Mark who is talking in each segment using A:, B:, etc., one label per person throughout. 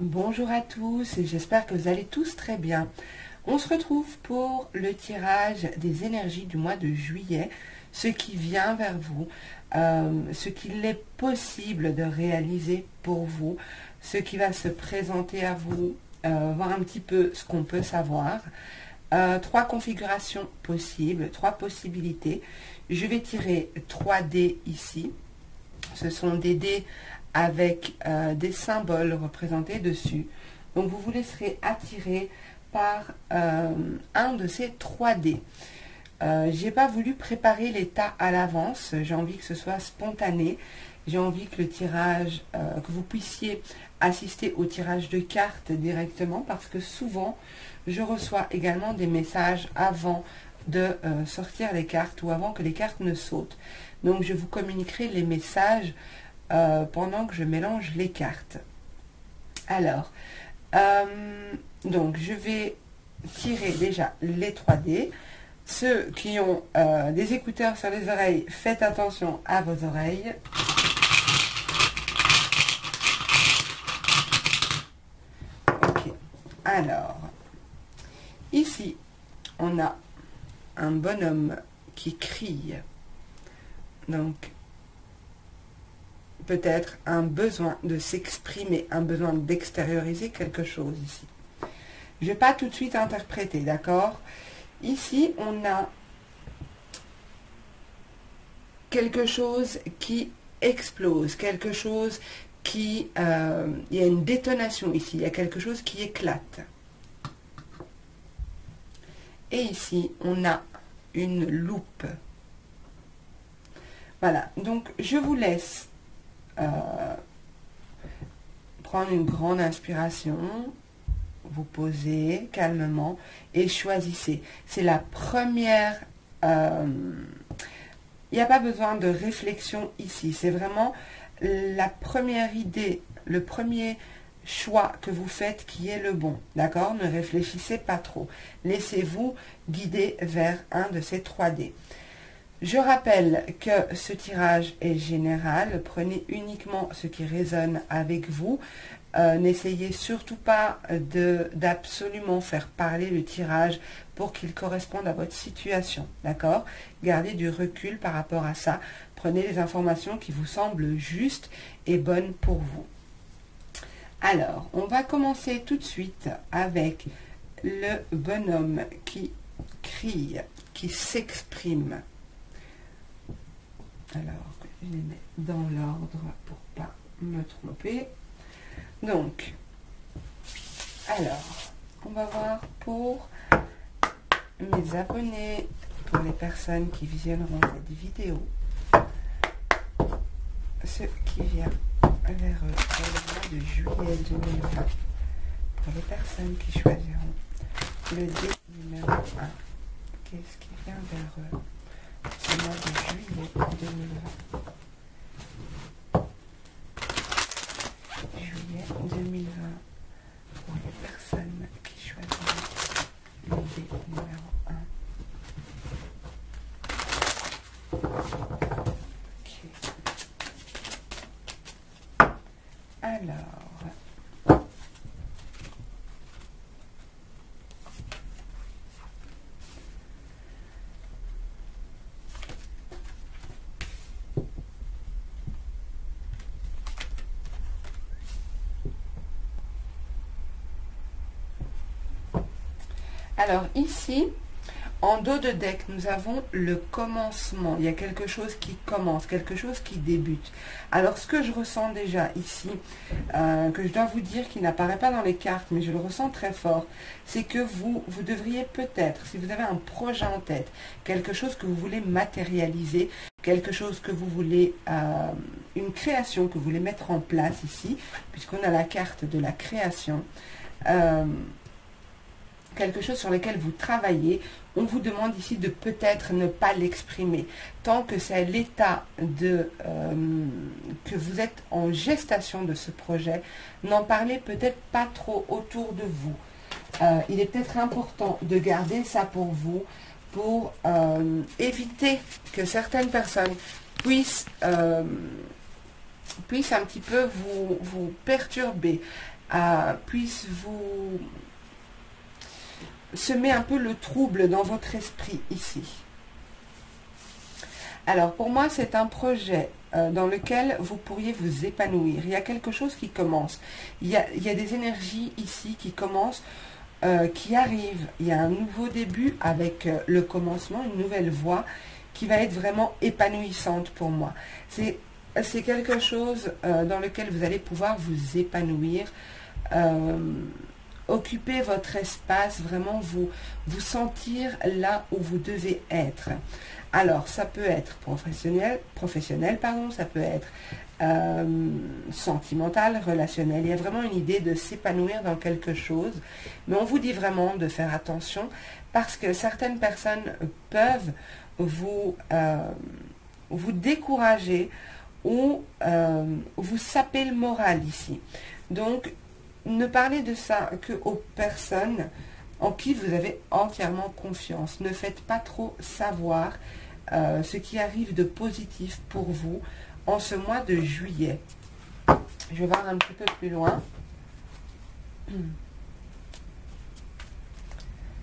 A: Bonjour à tous et j'espère que vous allez tous très bien. On se retrouve pour le tirage des énergies du mois de juillet, ce qui vient vers vous, ce qu'il est possible de réaliser pour vous, ce qui va se présenter à vous, voir un petit peu ce qu'on peut savoir. Trois configurations possibles, trois possibilités. Je vais tirer 3 dés ici. Ce sont des dés avec des symboles représentés dessus. Donc vous vous laisserez attirer par un de ces 3 dés. J'ai pas voulu préparer l'état à l'avance, j'ai envie que ce soit spontané, j'ai envie que le tirage, que vous puissiez assister au tirage de cartes directement, parce que souvent je reçois également des messages avant de sortir les cartes ou avant que les cartes ne sautent. Donc je vous communiquerai les messages pendant que je mélange les cartes. Alors, donc je vais tirer déjà les 3 dés. Ceux qui ont des écouteurs sur les oreilles, faites attention à vos oreilles. Ok, alors, ici, on a un bonhomme qui crie. Donc, peut-être un besoin de s'exprimer, un besoin d'extérioriser quelque chose ici. Je ne vais pas tout de suite interpréter, d'accord? Ici, on a quelque chose qui explose, quelque chose qui... il y a une détonation ici, il y a quelque chose qui éclate. Et ici, on a une loupe. Voilà, donc je vous laisse prendre une grande inspiration, vous posez calmement et choisissez. C'est la première, il n'y a pas besoin de réflexion ici, c'est vraiment la première idée, le premier choix que vous faites qui est le bon, d'accord? Ne réfléchissez pas trop, laissez-vous guider vers un de ces 3 dés. Je rappelle que ce tirage est général, prenez uniquement ce qui résonne avec vous. N'essayez surtout pas d'absolument faire parler le tirage pour qu'il corresponde à votre situation, d'accord? Gardez du recul par rapport à ça. Prenez les informations qui vous semblent justes et bonnes pour vous. Alors, on va commencer tout de suite avec le bonhomme qui crie, qui s'exprime. Alors, je les mets dans l'ordre pour ne pas me tromper. Donc, alors, on va voir pour mes abonnés, pour les personnes qui visionneront cette vidéo, ce qui vient vers eux pour le mois de juillet 2020, pour les personnes qui choisiront le dé numéro 1. Qu'est-ce qui vient vers eux ce mois de juillet 2020? Juillet 2020 pour les personnes qui choisiront le dé numéro 1. Ok. Alors, ici, en dos de deck, nous avons le commencement. Il y a quelque chose qui commence, quelque chose qui débute. Alors, ce que je ressens déjà ici, que je dois vous dire qui n'apparaît pas dans les cartes, mais je le ressens très fort, c'est que vous devriez peut-être, si vous avez un projet en tête, quelque chose que vous voulez matérialiser, quelque chose que vous voulez, une création que vous voulez mettre en place ici, puisqu'on a la carte de la création, quelque chose sur lequel vous travaillez, on vous demande ici de peut-être ne pas l'exprimer. Tant que c'est l'état de que vous êtes en gestation de ce projet, n'en parlez peut-être pas trop autour de vous. Il est peut-être important de garder ça pour vous, pour éviter que certaines personnes puissent un petit peu vous perturber. puisse vous semer un peu le trouble dans votre esprit ici. Alors, pour moi, c'est un projet dans lequel vous pourriez vous épanouir. Il y a quelque chose qui commence. Il y a des énergies ici qui commencent, qui arrivent. Il y a un nouveau début avec le commencement, une nouvelle voie qui va être vraiment épanouissante pour moi. C'est quelque chose dans lequel vous allez pouvoir vous épanouir, occuper votre espace, vraiment vous sentir là où vous devez être. Alors, ça peut être professionnel, pardon, ça peut être sentimental, relationnel. Il y a vraiment une idée de s'épanouir dans quelque chose, mais on vous dit vraiment de faire attention parce que certaines personnes peuvent vous décourager ou vous saper le moral ici. Donc, ne parlez de ça qu'aux personnes en qui vous avez entièrement confiance. Ne faites pas trop savoir ce qui arrive de positif pour vous en ce mois de juillet. Je vais voir un petit peu plus loin.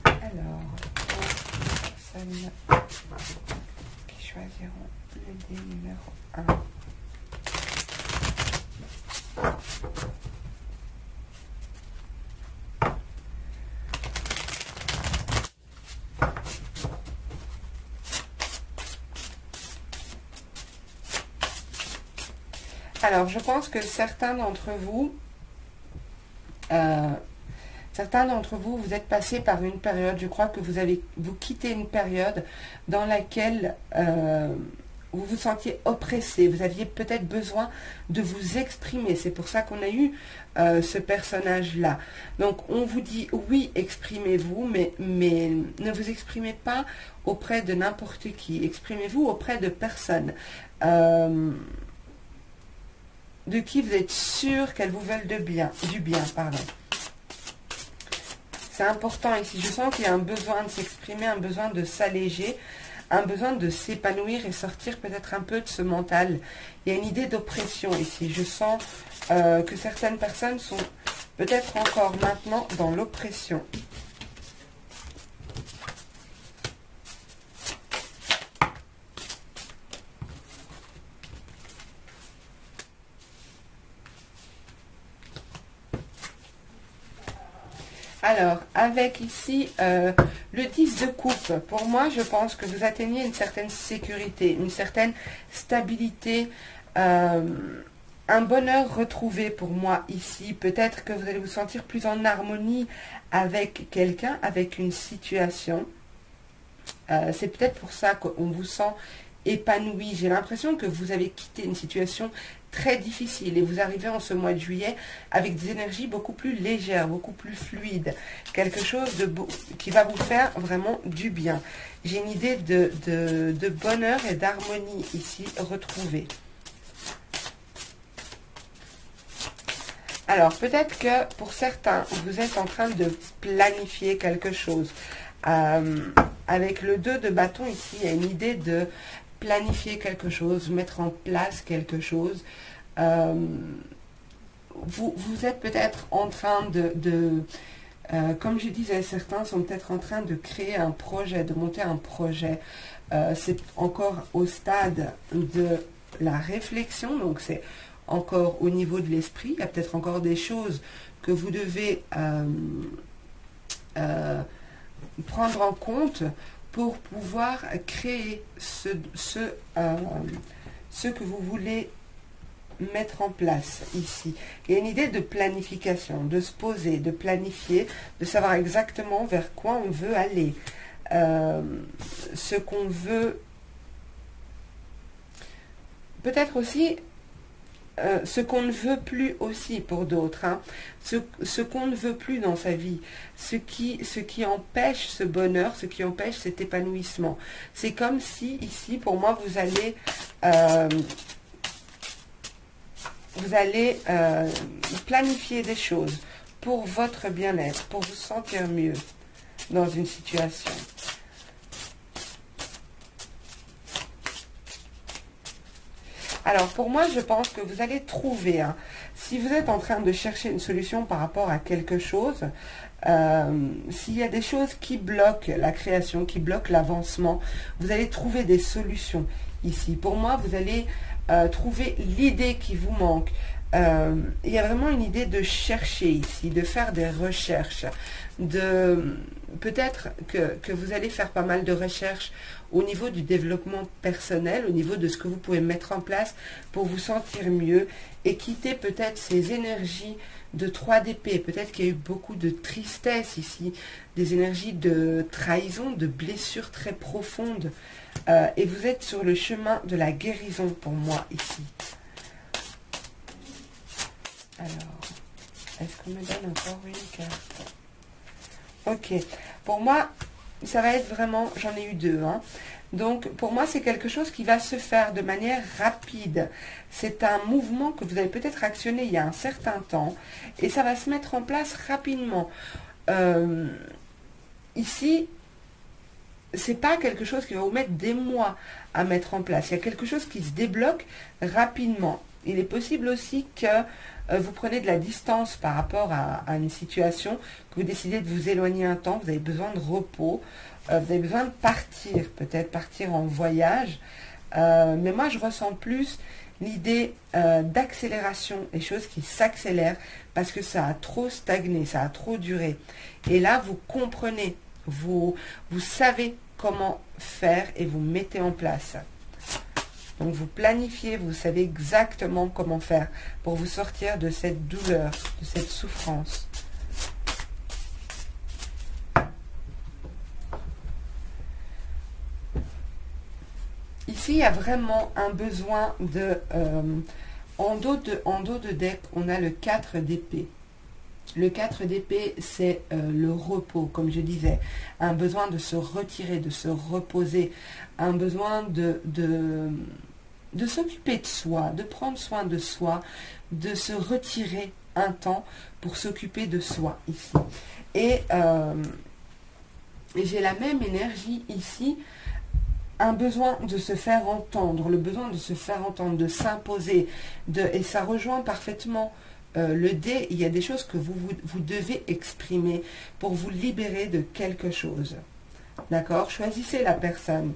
A: Alors, pour les personnes qui choisiront le dé numéro 1. Alors, je pense que certains d'entre vous, vous êtes passés par une période, je crois que vous quittez une période dans laquelle vous vous sentiez oppressé, vous aviez peut-être besoin de vous exprimer. C'est pour ça qu'on a eu ce personnage-là. Donc, on vous dit, oui, exprimez-vous, mais ne vous exprimez pas auprès de n'importe qui. Exprimez-vous auprès de personnes. De qui vous êtes sûr qu'elles vous veulent du bien, pardon. C'est important ici. Je sens qu'il y a un besoin de s'exprimer, un besoin de s'alléger, un besoin de s'épanouir et sortir peut-être un peu de ce mental. Il y a une idée d'oppression ici. Je sens que certaines personnes sont peut-être encore maintenant dans l'oppression. Alors, avec ici le 10 de coupe, pour moi, je pense que vous atteignez une certaine sécurité, une certaine stabilité, un bonheur retrouvé pour moi ici. Peut-être que vous allez vous sentir plus en harmonie avec quelqu'un, avec une situation. C'est peut-être pour ça qu'on vous sent épanoui. J'ai l'impression que vous avez quitté une situation très difficile et vous arrivez en ce mois de juillet avec des énergies beaucoup plus légères, beaucoup plus fluides, quelque chose qui va vous faire vraiment du bien. J'ai une idée de bonheur et d'harmonie ici retrouvée. Alors peut-être que pour certains vous êtes en train de planifier quelque chose. Avec le 2 de bâton ici, il y a une idée de planifier quelque chose, mettre en place quelque chose. Vous êtes peut-être en train comme je disais, certains sont peut-être en train de créer un projet, de monter un projet. C'est encore au stade de la réflexion, donc c'est encore au niveau de l'esprit. Il y a peut-être encore des choses que vous devez prendre en compte pour pouvoir créer ce que vous voulez mettre en place ici. Il y a une idée de planification, de se poser, de planifier, de savoir exactement vers quoi on veut aller, ce qu'on veut, peut-être aussi ce qu'on ne veut plus aussi pour d'autres, hein. Ce qu'on ne veut plus dans sa vie, ce qui empêche ce bonheur, ce qui empêche cet épanouissement. C'est comme si ici, pour moi, vous allez planifier des choses pour votre bien-être, pour vous sentir mieux dans une situation. Alors, pour moi, je pense que vous allez trouver, hein, si vous êtes en train de chercher une solution par rapport à quelque chose, s'il y a des choses qui bloquent la création, qui bloquent l'avancement, vous allez trouver des solutions ici. Pour moi, vous allez trouver l'idée qui vous manque. Il y a vraiment une idée de chercher ici, de faire des recherches, peut-être que vous allez faire pas mal de recherches au niveau du développement personnel, au niveau de ce que vous pouvez mettre en place pour vous sentir mieux et quitter peut-être ces énergies de 3 d'épée. Peut-être qu'il y a eu beaucoup de tristesse ici, des énergies de trahison, de blessures très profondes. Et vous êtes sur le chemin de la guérison pour moi ici. Alors, est-ce qu'on me donne encore une carte? Ok, pour moi, ça va être vraiment, j'en ai eu 2, hein. Donc, pour moi, c'est quelque chose qui va se faire de manière rapide. C'est un mouvement que vous avez peut-être actionné il y a un certain temps et ça va se mettre en place rapidement. Ici, c'est pas quelque chose qui va vous mettre des mois à mettre en place. Il y a quelque chose qui se débloque rapidement. Il est possible aussi que vous prenez de la distance par rapport à une situation, que vous décidez de vous éloigner un temps, vous avez besoin de repos, vous avez besoin de partir, peut-être partir en voyage. Mais moi, je ressens plus l'idée d'accélération, les choses qui s'accélèrent parce que ça a trop stagné, ça a trop duré. Et là, vous comprenez, vous savez comment faire et vous mettez en place. Donc, vous planifiez, vous savez exactement comment faire pour vous sortir de cette douleur, de cette souffrance. Ici, il y a vraiment un besoin de... en dos de deck, on a le 4 d'épée. Le 4 d'épée, c'est le repos, comme je disais. Un besoin de se retirer, de se reposer. Un besoin de s'occuper de soi, de prendre soin de soi, de se retirer un temps pour s'occuper de soi ici. Et j'ai la même énergie ici, un besoin de se faire entendre, le besoin de se faire entendre, de s'imposer, et ça rejoint parfaitement le dé. Il y a des choses que vous devez exprimer pour vous libérer de quelque chose. D'accord? Choisissez la personne.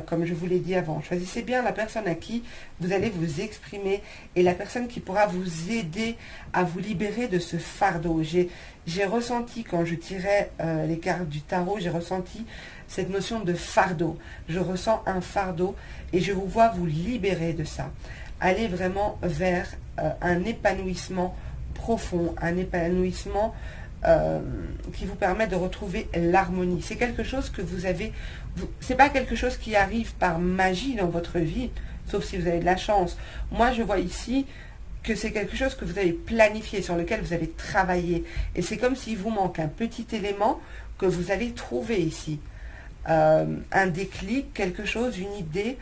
A: Comme je vous l'ai dit avant, choisissez bien la personne à qui vous allez vous exprimer et la personne qui pourra vous aider à vous libérer de ce fardeau. J'ai ressenti, quand je tirais les cartes du tarot, j'ai ressenti cette notion de fardeau. Je ressens un fardeau et je vous vois vous libérer de ça. Allez vraiment vers un épanouissement profond, un épanouissement qui vous permet de retrouver l'harmonie. C'est quelque chose que vous avez... C'est pas quelque chose qui arrive par magie dans votre vie, sauf si vous avez de la chance. Moi, je vois ici que c'est quelque chose que vous avez planifié, sur lequel vous avez travaillé. Et c'est comme s'il vous manque un petit élément que vous allez trouver ici. Un déclic, quelque chose, une idée,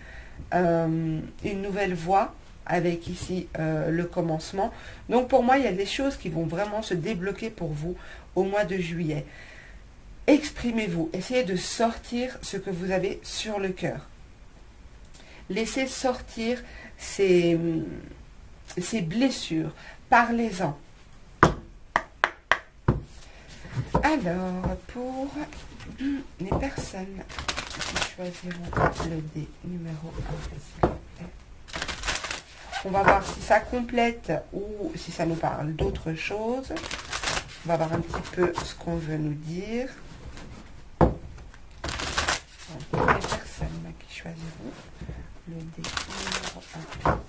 A: une nouvelle voie, avec ici le commencement. Donc pour moi, il y a des choses qui vont vraiment se débloquer pour vous au mois de juillet. Exprimez-vous, essayez de sortir ce que vous avez sur le cœur. Laissez sortir ces blessures, parlez-en. Alors, pour les personnes qui choisiront le dé numéro 1, on va voir si ça complète ou si ça nous parle d'autre chose. On va voir un petit peu ce qu'on veut nous dire. Donc, pour les personnes qui choisiront le dé numéro 1.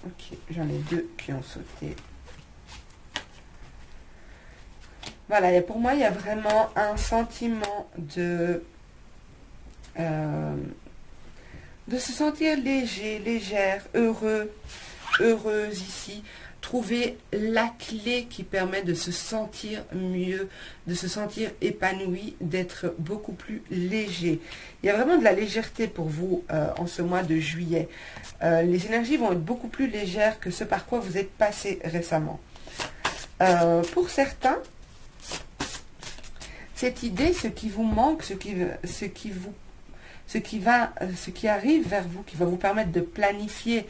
A: Ok, j'en ai 2 qui ont sauté. Voilà, et pour moi, il y a vraiment un sentiment de se sentir léger, légère, heureux, heureuse ici. Trouver la clé qui permet de se sentir mieux, de se sentir épanoui, d'être beaucoup plus léger. Il y a vraiment de la légèreté pour vous en ce mois de juillet. Les énergies vont être beaucoup plus légères que ce par quoi vous êtes passé récemment. Pour certains, cette idée, ce qui vous manque, ce qui arrive vers vous, qui va vous permettre de planifier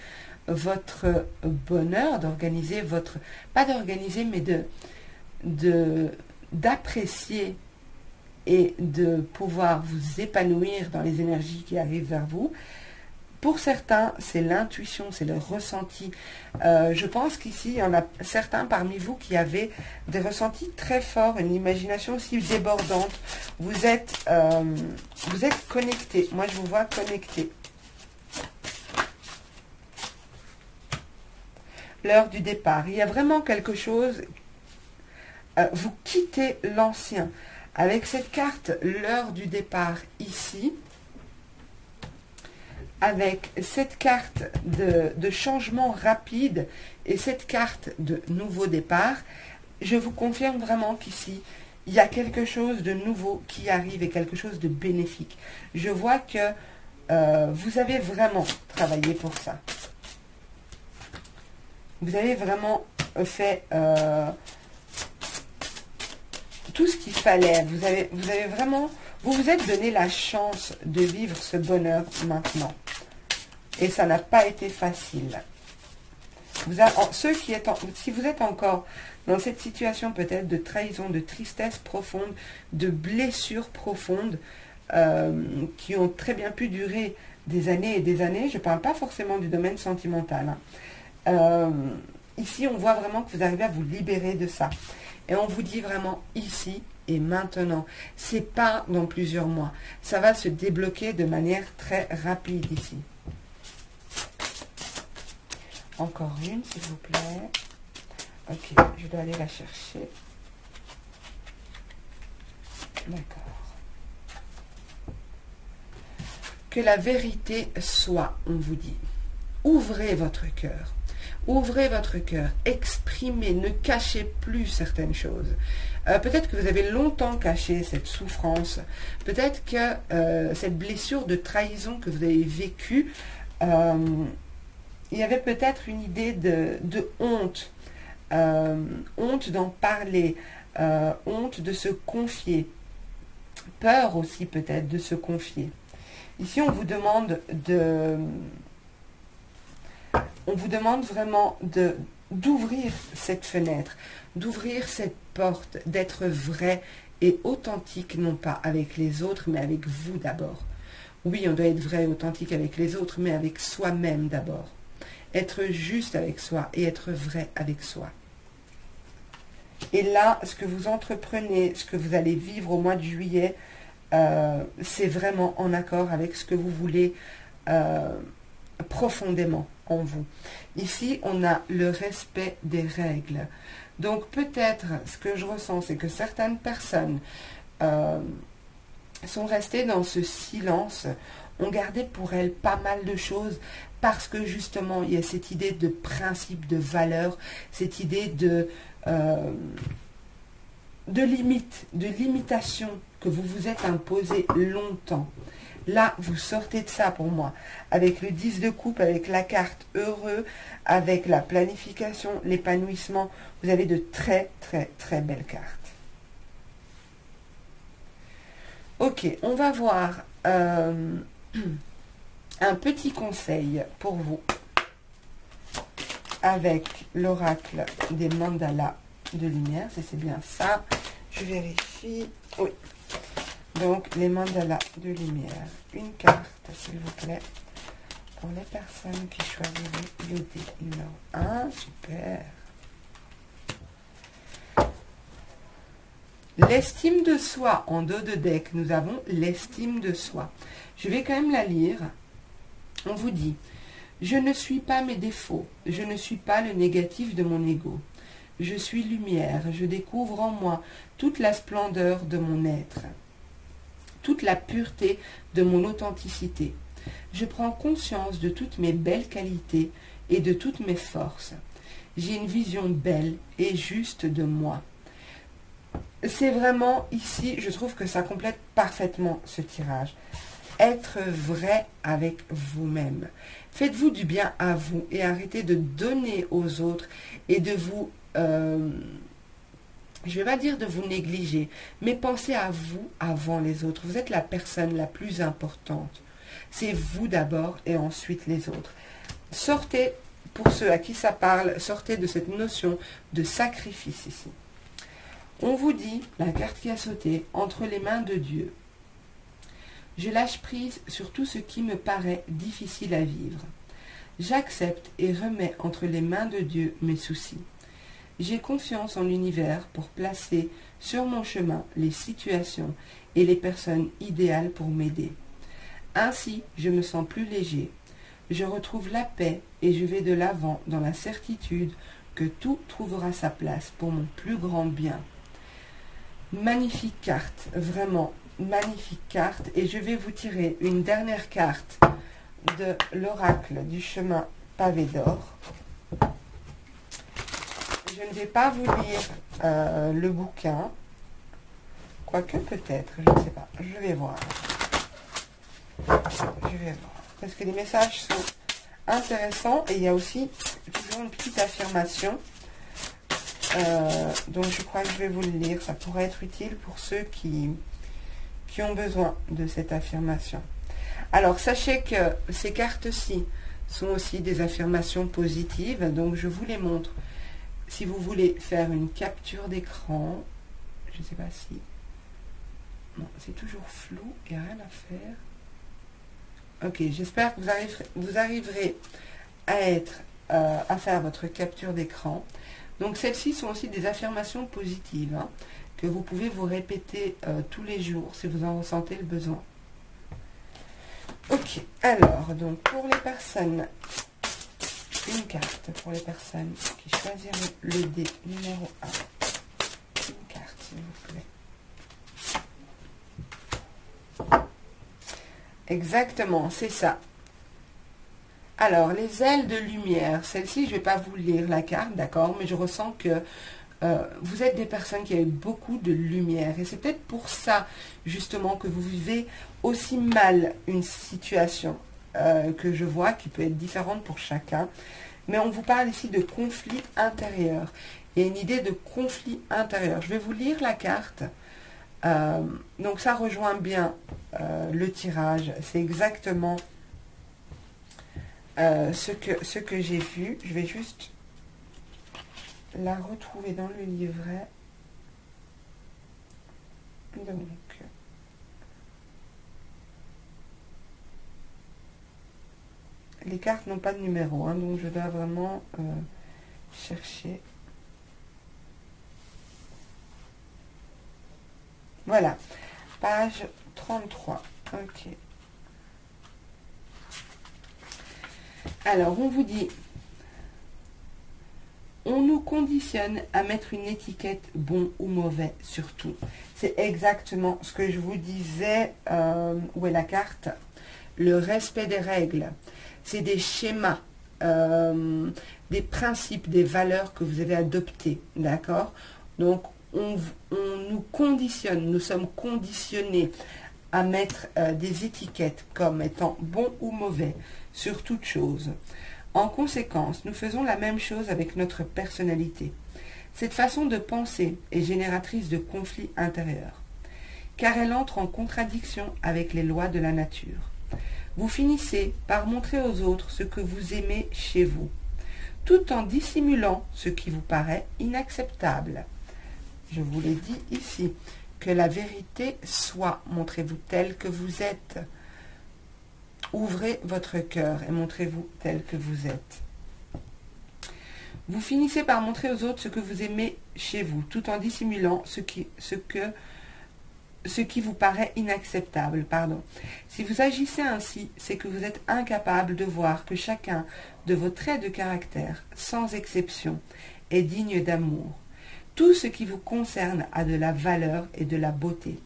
A: votre bonheur, d'organiser votre, pas d'organiser, mais d'apprécier et de pouvoir vous épanouir dans les énergies qui arrivent vers vous. Pour certains, c'est l'intuition, c'est le ressenti. Je pense qu'ici, il y en a certains parmi vous qui avaient des ressentis très forts, une imagination aussi débordante. Vous êtes connectés. Moi, je vous vois connectés. L'heure du départ. Il y a vraiment quelque chose. Vous quittez l'ancien. Avec cette carte, l'heure du départ ici, avec cette carte de changement rapide et cette carte de nouveau départ, je vous confirme vraiment qu'ici, il y a quelque chose de nouveau qui arrive et quelque chose de bénéfique. Je vois que vous avez vraiment travaillé pour ça. Vous avez vraiment fait tout ce qu'il fallait. Vous avez vraiment, vous vous êtes donné la chance de vivre ce bonheur maintenant. Et ça n'a pas été facile. Si vous êtes encore dans cette situation peut-être de trahison, de tristesse profonde, de blessures profondes, qui ont très bien pu durer des années et des années, je ne parle pas forcément du domaine sentimental. Ici, on voit vraiment que vous arrivez à vous libérer de ça. Et on vous dit vraiment ici et maintenant. C'est pas dans plusieurs mois. Ça va se débloquer de manière très rapide ici. Encore une, s'il vous plaît. Ok, je dois aller la chercher. D'accord. Que la vérité soit, on vous dit. Ouvrez votre cœur. Ouvrez votre cœur, exprimez, ne cachez plus certaines choses. Peut-être que vous avez longtemps caché cette souffrance. Peut-être que cette blessure de trahison que vous avez vécue, il y avait peut-être une idée de honte. Honte d'en parler, honte de se confier. Peur aussi peut-être de se confier. Ici, on vous demande vraiment d'ouvrir cette fenêtre, d'ouvrir cette porte, d'être vrai et authentique, non pas avec les autres, mais avec vous d'abord. Oui, on doit être vrai et authentique avec les autres, mais avec soi-même d'abord. Être juste avec soi et être vrai avec soi. Et là, ce que vous entreprenez, ce que vous allez vivre au mois de juillet, c'est vraiment en accord avec ce que vous voulez profondément en vous. Ici, on a le respect des règles. Donc, peut-être, ce que je ressens, c'est que certaines personnes sont restées dans ce silence, ont gardé pour elles pas mal de choses, parce que justement, il y a cette idée de principe, de valeur, cette idée de limite, de limitation que vous vous êtes imposé longtemps. Là, vous sortez de ça pour moi. Avec le 10 de coupe, avec la carte heureux, avec la planification, l'épanouissement, vous avez de très, très, très belles cartes. Ok, on va voir un petit conseil pour vous avec l'oracle des mandalas de lumière. Si c'est bien ça, je vérifie. Oui. Donc, les mandalas de lumière. Une carte, s'il vous plaît, pour les personnes qui choisiront le dé numéro 1. Super. L'estime de soi. En dos de deck, nous avons l'estime de soi. Je vais quand même la lire. On vous dit, je ne suis pas mes défauts. Je ne suis pas le négatif de mon ego. Je suis lumière. Je découvre en moi toute la splendeur de mon être. Toute la pureté de mon authenticité. Je prends conscience de toutes mes belles qualités et de toutes mes forces. J'ai une vision belle et juste de moi. C'est vraiment ici, je trouve que ça complète parfaitement ce tirage. Être vrai avec vous-même. Faites-vous du bien à vous et arrêtez de donner aux autres et de vous je ne vais pas dire de vous négliger, mais pensez à vous avant les autres. Vous êtes la personne la plus importante. C'est vous d'abord et ensuite les autres. Sortez, pour ceux à qui ça parle, sortez de cette notion de sacrifice ici. On vous dit, la carte qui a sauté, entre les mains de Dieu. Je lâche prise sur tout ce qui me paraît difficile à vivre. J'accepte et remets entre les mains de Dieu mes soucis. J'ai confiance en l'univers pour placer sur mon chemin les situations et les personnes idéales pour m'aider. Ainsi, je me sens plus léger. Je retrouve la paix et je vais de l'avant dans la certitude que tout trouvera sa place pour mon plus grand bien. Magnifique carte, vraiment magnifique carte. Et je vais vous tirer une dernière carte de l'oracle du chemin pavé d'or. Je ne vais pas vous lire le bouquin, quoique peut-être, je ne sais pas, je vais voir. Je vais voir, parce que les messages sont intéressants et il y a aussi toujours une petite affirmation. Donc je crois que je vais vous le lire, ça pourrait être utile pour ceux qui ont besoin de cette affirmation. Alors sachez que ces cartes-ci sont aussi des affirmations positives, donc je vous les montre. Si vous voulez faire une capture d'écran, je ne sais pas si... Non, c'est toujours flou, il n'y a rien à faire. Ok, j'espère que vous arriverez à faire votre capture d'écran. Donc celles-ci sont aussi des affirmations positives, hein, que vous pouvez vous répéter tous les jours si vous en ressentez le besoin. Ok, alors, donc pour les personnes, une carte pour les personnes qui choisiront le dé numéro 1. Une carte, s'il vous plaît. Exactement, c'est ça. Alors, les ailes de lumière, celle-ci, je ne vais pas vous lire la carte, d'accord, mais je ressens que vous êtes des personnes qui ont beaucoup de lumière. Et c'est peut-être pour ça, justement, que vous vivez aussi mal une situation que je vois, qui peut être différente pour chacun. Mais on vous parle ici de conflit intérieur. Il y a une idée de conflit intérieur. Je vais vous lire la carte. Donc ça rejoint bien le tirage. C'est exactement ce que j'ai vu. Je vais juste la retrouver dans le livret. Donc, les cartes n'ont pas de numéro, hein, donc je dois vraiment chercher. Voilà, page 33. Ok. Alors, on vous dit, on nous conditionne à mettre une étiquette bon ou mauvais sur tout. C'est exactement ce que je vous disais, où est la carte? Le respect des règles. C'est des schémas, des principes, des valeurs que vous avez adoptés, d'accord? Donc, on nous conditionne, nous sommes conditionnés à mettre des étiquettes comme étant bon ou mauvais sur toute chose. En conséquence, nous faisons la même chose avec notre personnalité. Cette façon de penser est génératrice de conflits intérieurs, car elle entre en contradiction avec les lois de la nature. Vous finissez par montrer aux autres ce que vous aimez chez vous, tout en dissimulant ce qui vous paraît inacceptable. Je vous l'ai dit ici, que la vérité soit, montrez-vous tel que vous êtes. Ouvrez votre cœur et montrez-vous tel que vous êtes. Vous finissez par montrer aux autres ce que vous aimez chez vous, tout en dissimulant ce qui vous paraît inacceptable. Pardon. Si vous agissez ainsi, c'est que vous êtes incapable de voir que chacun de vos traits de caractère, sans exception, est digne d'amour. Tout ce qui vous concerne a de la valeur et de la beauté.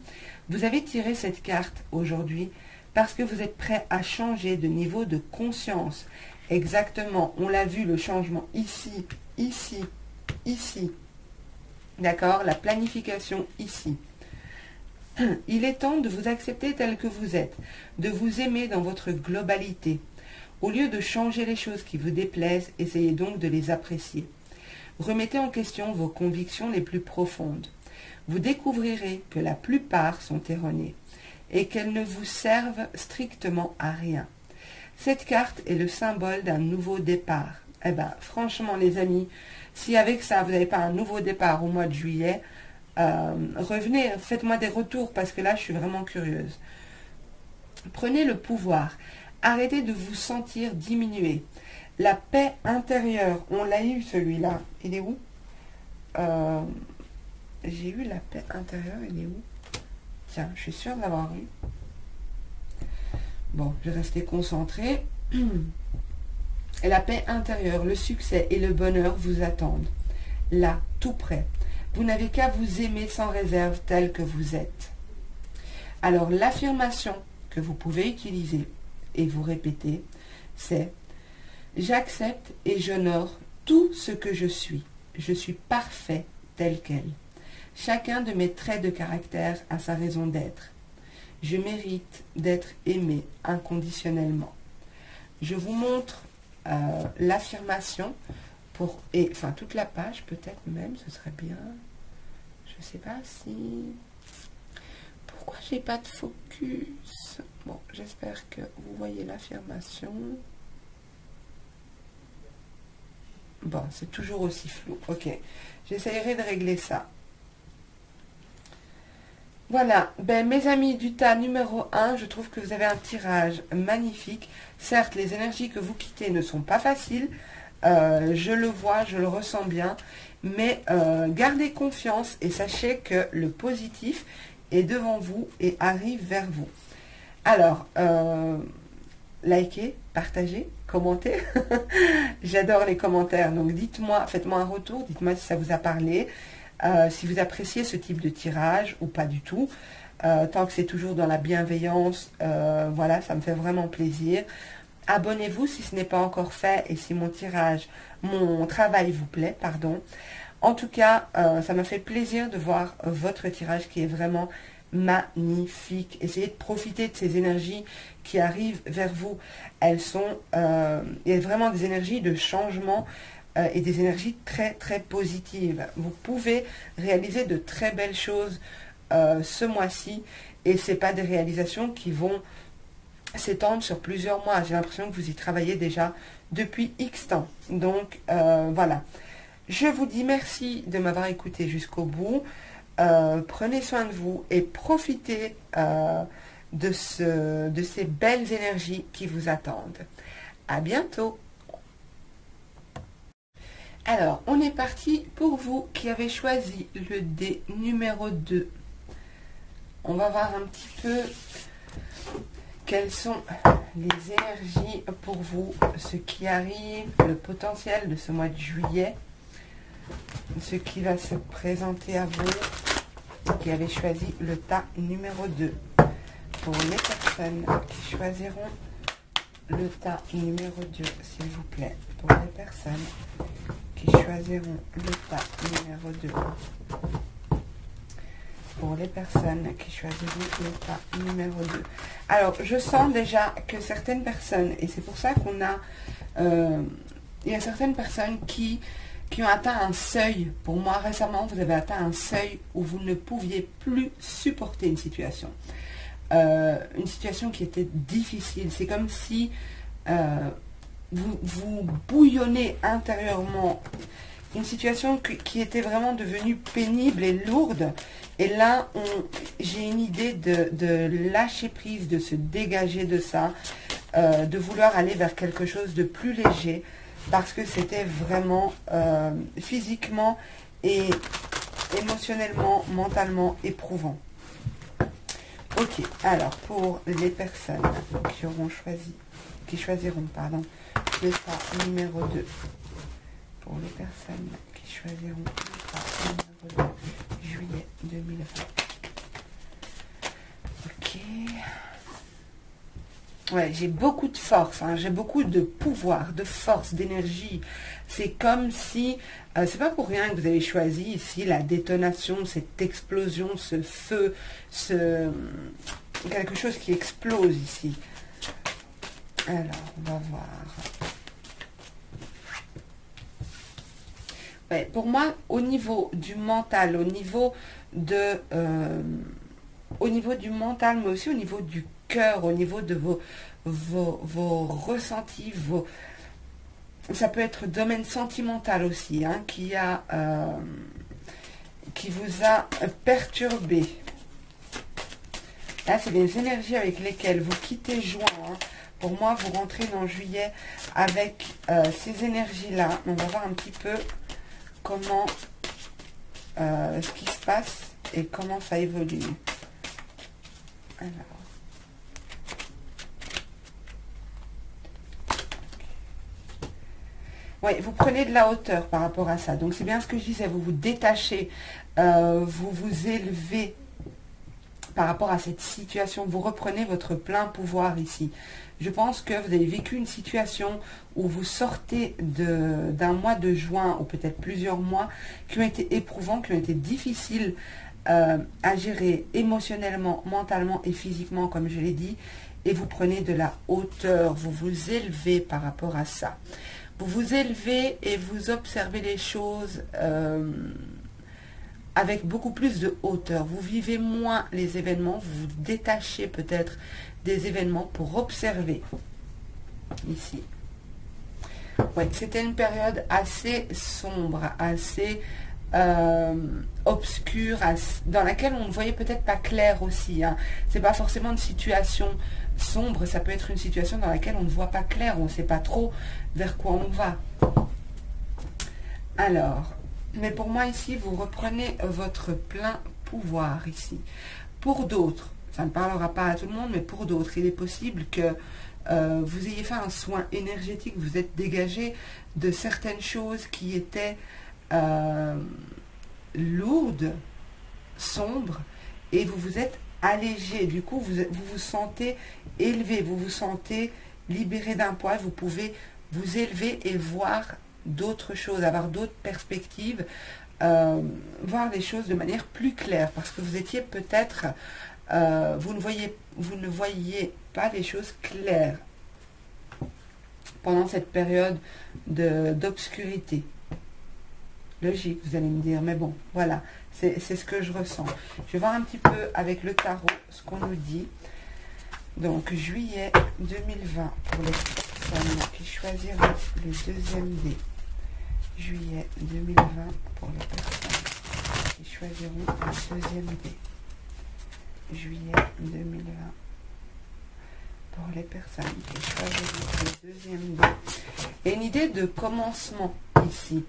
A: Vous avez tiré cette carte aujourd'hui parce que vous êtes prêt à changer de niveau de conscience. Exactement, on l'a vu, le changement ici, ici, ici. D'accord? La planification ici. Il est temps de vous accepter tel que vous êtes, de vous aimer dans votre globalité. Au lieu de changer les choses qui vous déplaisent, essayez donc de les apprécier. Remettez en question vos convictions les plus profondes. Vous découvrirez que la plupart sont erronées et qu'elles ne vous servent strictement à rien. Cette carte est le symbole d'un nouveau départ. Eh bien, franchement, les amis, si avec ça, vous n'avez pas un nouveau départ au mois de juillet, revenez, faites-moi des retours parce que là, je suis vraiment curieuse. Prenez le pouvoir. Arrêtez de vous sentir diminué. La paix intérieure, on l'a eu celui-là. Il est où? J'ai eu la paix intérieure, il est où? Tiens, je suis sûre de l'avoir eu. Bon, je vais rester concentrée. Et la paix intérieure, le succès et le bonheur vous attendent. Là, tout près. Vous n'avez qu'à vous aimer sans réserve tel que vous êtes. Alors, l'affirmation que vous pouvez utiliser et vous répéter, c'est « J'accepte et j'honore tout ce que je suis. Je suis parfait tel quel. Chacun de mes traits de caractère a sa raison d'être. Je mérite d'être aimé inconditionnellement. » Je vous montre l'affirmation enfin toute la page peut-être même, ce serait bien. Je ne sais pas si... Pourquoi j'ai pas de focus? Bon, j'espère que vous voyez l'affirmation. Bon, c'est toujours aussi flou. Ok, j'essaierai de régler ça. Voilà, ben, mes amis du tas numéro 1, je trouve que vous avez un tirage magnifique. Certes, les énergies que vous quittez ne sont pas faciles. Je le vois, je le ressens bien. Mais gardez confiance et sachez que le positif est devant vous et arrive vers vous. Alors, likez, partagez, commentez. J'adore les commentaires. Donc, dites-moi, faites-moi un retour. Dites-moi si ça vous a parlé. Si vous appréciez ce type de tirage ou pas du tout, tant que c'est toujours dans la bienveillance, voilà, ça me fait vraiment plaisir. Abonnez-vous si ce n'est pas encore fait et si mon travail vous plaît, pardon. En tout cas, ça m'a fait plaisir de voir votre tirage qui est vraiment magnifique. Essayez de profiter de ces énergies qui arrivent vers vous. Elles sont il y a vraiment des énergies de changement et des énergies très très positives. Vous pouvez réaliser de très belles choses ce mois-ci et ce n'est pas des réalisations qui vont s'étendre sur plusieurs mois. J'ai l'impression que vous y travaillez déjà depuis X temps. Donc voilà. Je vous dis merci de m'avoir écouté jusqu'au bout. Prenez soin de vous et profitez de ces belles énergies qui vous attendent. À bientôt. Alors, on est parti pour vous qui avez choisi le dé numéro 2. On va voir un petit peu quelles sont les énergies pour vous, ce qui arrive, le potentiel de ce mois de juillet, ce qui va se présenter à vous qui avez choisi le tas numéro 2. Pour les personnes qui choisiront le tas numéro 2, s'il vous plaît, pour les personnes qui choisiront le tas numéro 2. Pour les personnes qui choisiront le tas numéro 2. Alors, je sens déjà que certaines personnes, et c'est pour ça qu'on a... il y a certaines personnes qui ont atteint un seuil. Pour moi, récemment, vous avez atteint un seuil où vous ne pouviez plus supporter une situation. Une situation qui était difficile. C'est comme si vous bouillonnez intérieurement. Une situation qui était vraiment devenue pénible et lourde. Et là, j'ai une idée de lâcher prise, de se dégager de ça, de vouloir aller vers quelque chose de plus léger, parce que c'était vraiment physiquement et émotionnellement, mentalement éprouvant. Ok, alors pour les personnes qui choisiront, le tas numéro 2. Pour les personnes qui choisiront le tas numéro 2, juillet 2020. Ok. Ouais, j'ai beaucoup de force, hein, j'ai beaucoup de pouvoir, de force, d'énergie. C'est comme si, c'est pas pour rien que vous avez choisi ici la détonation, cette explosion, ce feu, quelque chose qui explose ici. Alors, on va voir. Ouais, pour moi, au niveau du mental, au niveau du mental, mais aussi au niveau du cœur, au niveau de vos ressentis, ça peut être domaine sentimental aussi, hein, qui vous a perturbé. Là, c'est les énergies avec lesquelles vous quittez juin. Hein. Pour moi, vous rentrez dans juillet avec ces énergies-là. On va voir un petit peu comment ce qui se passe et comment ça évolue. Alors. Oui, vous prenez de la hauteur par rapport à ça. Donc, c'est bien ce que je disais. Vous vous détachez, vous vous élevez par rapport à cette situation. Vous reprenez votre plein pouvoir ici. Je pense que vous avez vécu une situation où vous sortez d'un mois de juin, ou peut-être plusieurs mois, qui ont été éprouvants, qui ont été difficiles à gérer émotionnellement, mentalement et physiquement, comme je l'ai dit. Et vous prenez de la hauteur, vous vous élevez par rapport à ça. Vous vous élevez et vous observez les choses avec beaucoup plus de hauteur. Vous vivez moins les événements, vous vous détachez peut-être des événements pour observer. Ici. Ouais, c'était une période assez sombre, assez obscure, dans laquelle on ne voyait peut-être pas clair aussi. Hein. C'est pas forcément une situation sombre, ça peut être une situation dans laquelle on ne voit pas clair, on ne sait pas trop vers quoi on va. Alors, mais pour moi ici, vous reprenez votre plein pouvoir ici. Pour d'autres, ça ne parlera pas à tout le monde, mais pour d'autres, il est possible que vous ayez fait un soin énergétique, vous êtes dégagé de certaines choses qui étaient lourdes, sombres, et vous vous êtes allégé. Du coup, vous vous sentez élevé, vous vous sentez libéré d'un poids, vous pouvez vous élever et voir d'autres choses, avoir d'autres perspectives, voir les choses de manière plus claire, parce que vous étiez peut-être, vous ne voyiez pas les choses claires pendant cette période d'obscurité. Logique, vous allez me dire, mais bon, voilà, c'est ce que je ressens. Je vais voir un petit peu avec le tarot ce qu'on nous dit. Donc, juillet 2020 pour les personnes qui choisiront le deuxième dé. Juillet 2020 pour les personnes qui choisiront le deuxième dé. Juillet 2020 pour les personnes qui choisiront le deuxième dé. Et une idée de commencement ici.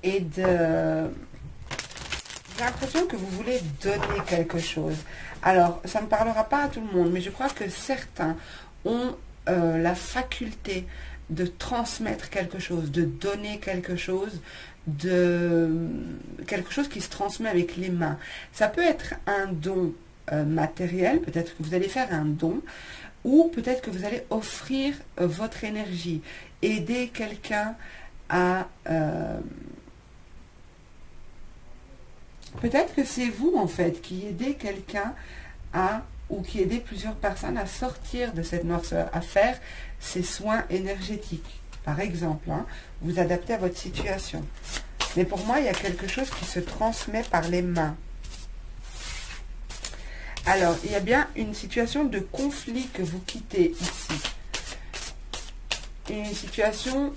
A: Et j'ai l'impression que vous voulez donner quelque chose. Alors, ça ne parlera pas à tout le monde, mais je crois que certains ont la faculté de transmettre quelque chose, de donner quelque chose, quelque chose qui se transmet avec les mains. Ça peut être un don matériel, peut-être que vous allez faire un don, ou peut-être que vous allez offrir votre énergie, aider quelqu'un à... peut-être que c'est vous, en fait, qui aidez quelqu'un ou qui aidez plusieurs personnes à sortir de cette noirceur, à faire ces soins énergétiques. Par exemple, hein, vous adaptez à votre situation. Mais pour moi, il y a quelque chose qui se transmet par les mains. Alors, il y a bien une situation de conflit que vous quittez ici. Une situation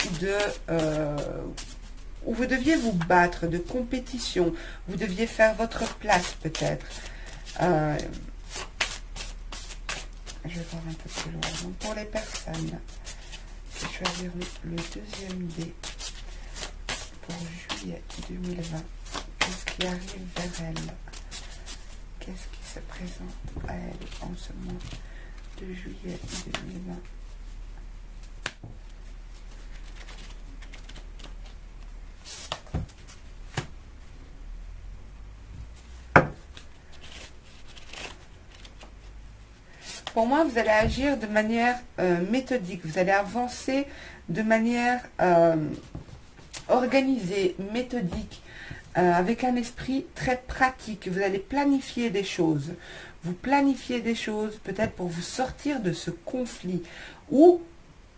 A: où vous deviez vous battre, de compétition. Vous deviez faire votre place, peut-être. Je vais voir un peu plus loin. Donc, pour les personnes qui choisiront le deuxième dé pour juillet 2020, qu'est-ce qui arrive vers elles? Qu'est-ce qui se présente à elles en ce mois de juillet 2020? Pour moi, vous allez agir de manière méthodique. Vous allez avancer de manière organisée, méthodique, avec un esprit très pratique. Vous allez planifier des choses. Vous planifiez des choses peut-être pour vous sortir de ce conflit ou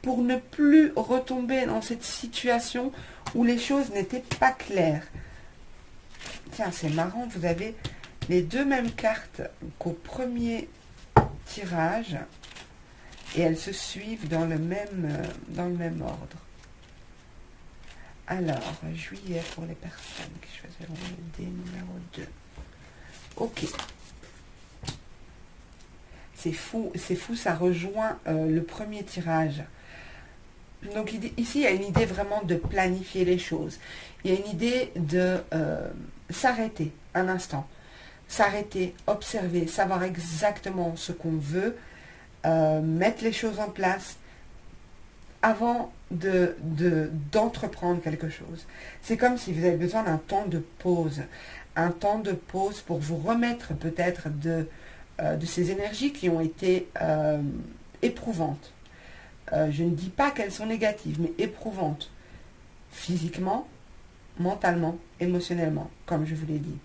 A: pour ne plus retomber dans cette situation où les choses n'étaient pas claires. Tiens, c'est marrant, vous avez les deux mêmes cartes qu'au premier tirage et elles se suivent dans le même ordre. Alors, juillet pour les personnes qui choisiront le dé numéro 2. Ok. C'est fou, ça rejoint le premier tirage. Donc ici, il y a une idée vraiment de planifier les choses. Il y a une idée de s'arrêter un instant. S'arrêter, observer, savoir exactement ce qu'on veut, mettre les choses en place avant d'entreprendre quelque chose. C'est comme si vous avez besoin d'un temps de pause. Un temps de pause pour vous remettre peut-être de ces énergies qui ont été éprouvantes. Je ne dis pas qu'elles sont négatives, mais éprouvantes. Physiquement, mentalement, émotionnellement, comme je vous l'ai dit.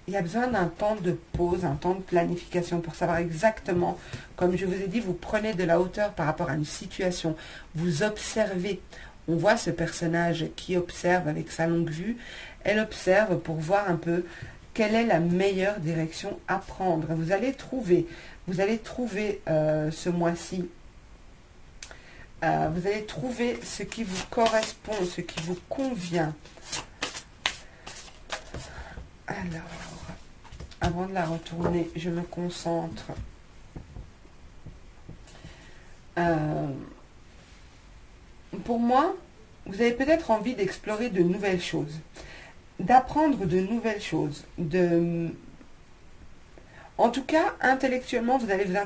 A: Il y a besoin d'un temps de pause, un temps de planification pour savoir exactement, comme je vous ai dit, vous prenez de la hauteur par rapport à une situation, vous observez. On voit ce personnage qui observe avec sa longue vue, elle observe pour voir un peu quelle est la meilleure direction à prendre. Vous allez trouver ce mois-ci, vous allez trouver ce qui vous correspond, ce qui vous convient. Alors, avant de la retourner, je me concentre. Pour moi, vous avez peut-être envie d'explorer de nouvelles choses, d'apprendre de nouvelles choses, en tout cas, intellectuellement, vous allez vous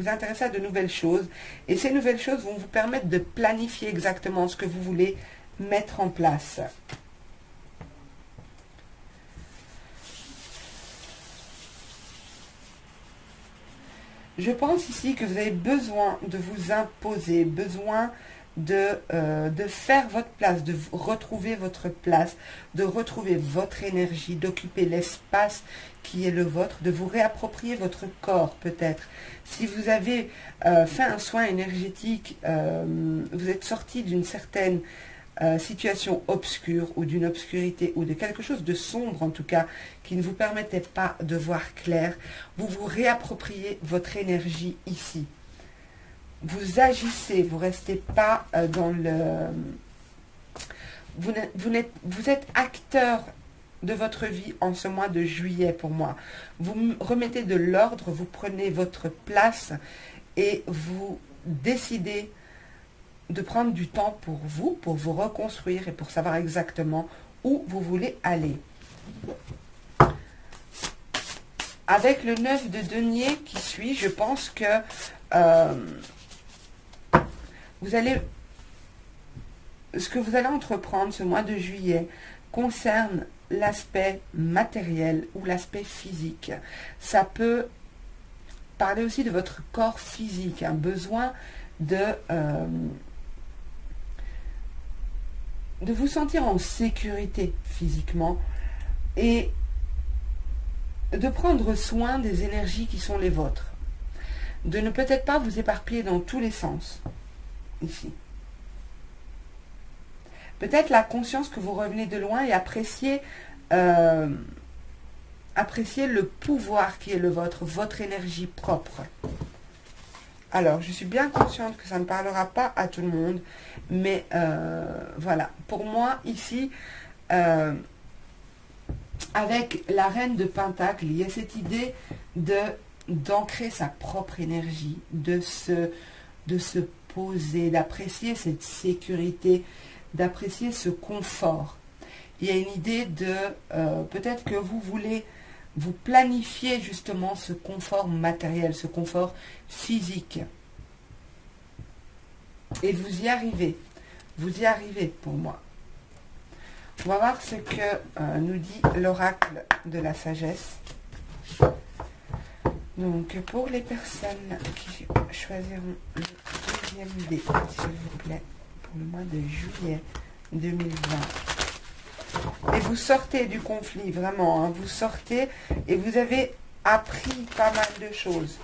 A: intéresser à de nouvelles choses, et ces nouvelles choses vont vous permettre de planifier exactement ce que vous voulez mettre en place. Je pense ici que vous avez besoin de vous imposer, besoin de faire votre place, de retrouver votre place, de retrouver votre énergie, d'occuper l'espace qui est le vôtre, de vous réapproprier votre corps peut-être. Si vous avez fait un soin énergétique, vous êtes sorti d'une certaine situation obscure ou d'une obscurité ou de quelque chose de sombre en tout cas qui ne vous permettait pas de voir clair, vous vous réappropriez votre énergie ici. Vous agissez, vous ne restez pas dans le... Vous êtes acteur de votre vie en ce mois de juillet pour moi. Vous remettez de l'ordre, vous prenez votre place et vous décidez de prendre du temps pour vous reconstruire et pour savoir exactement où vous voulez aller. Avec le 9 de denier qui suit, je pense que ce que vous allez entreprendre ce mois de juillet concerne l'aspect matériel ou l'aspect physique. Ça peut parler aussi de votre corps physique, un besoin de vous sentir en sécurité physiquement et de prendre soin des énergies qui sont les vôtres. De ne peut-être pas vous éparpiller dans tous les sens, ici. Peut-être la conscience que vous revenez de loin et apprécier le pouvoir qui est le vôtre, votre énergie propre. Alors, je suis bien consciente que ça ne parlera pas à tout le monde, mais voilà. Pour moi, ici, avec la reine de Pentacle, il y a cette idée d'ancrer sa propre énergie, de se poser, d'apprécier cette sécurité, d'apprécier ce confort. Il y a une idée de, peut-être que vous voulez vous planifier justement ce confort matériel, ce confort physique. Et vous y arrivez. Vous y arrivez pour moi. On va voir ce que nous dit l'oracle de la sagesse. Donc, pour les personnes qui choisiront le deuxième dé, s'il vous plaît, pour le mois de juillet 2020. Et vous sortez du conflit, vraiment, hein, vous sortez et vous avez appris pas mal de choses.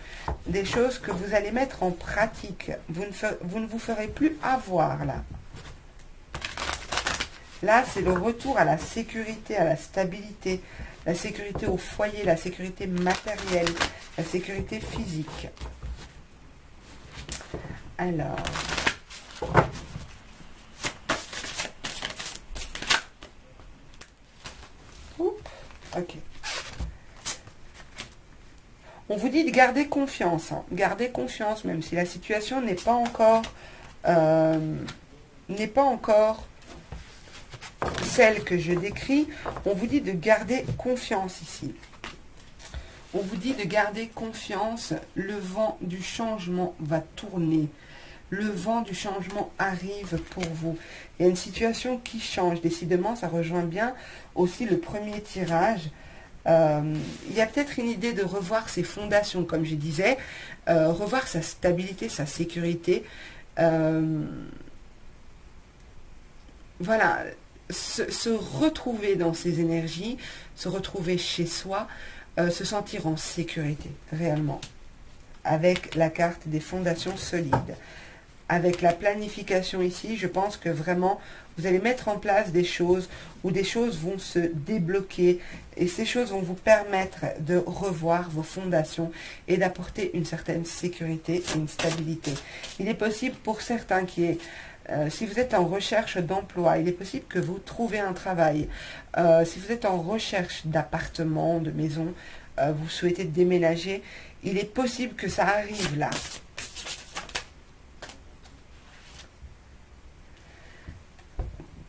A: Des choses que vous allez mettre en pratique. Vous ne vous ferez plus avoir, là. Là, c'est le retour à la sécurité, à la stabilité, la sécurité au foyer, la sécurité matérielle, la sécurité physique. Alors, ok. On vous dit de garder confiance, hein. Garder confiance, même si la situation n'est pas encore celle que je décris. On vous dit de garder confiance ici. On vous dit de garder confiance. Le vent du changement va tourner. Le vent du changement arrive pour vous. Il y a une situation qui change. Décidément, ça rejoint bien aussi le premier tirage. Il y a peut-être une idée de revoir ses fondations, comme je disais, revoir sa stabilité, sa sécurité. Voilà, se retrouver dans ses énergies, se retrouver chez soi, se sentir en sécurité, réellement. Avec la carte des fondations solides. Avec la planification ici, je pense que vraiment, vous allez mettre en place des choses où des choses vont se débloquer et ces choses vont vous permettre de revoir vos fondations et d'apporter une certaine sécurité et une stabilité. Il est possible pour certains si vous êtes en recherche d'emploi, il est possible que vous trouvez un travail. Si vous êtes en recherche d'appartement, de maison, vous souhaitez déménager, il est possible que ça arrive là.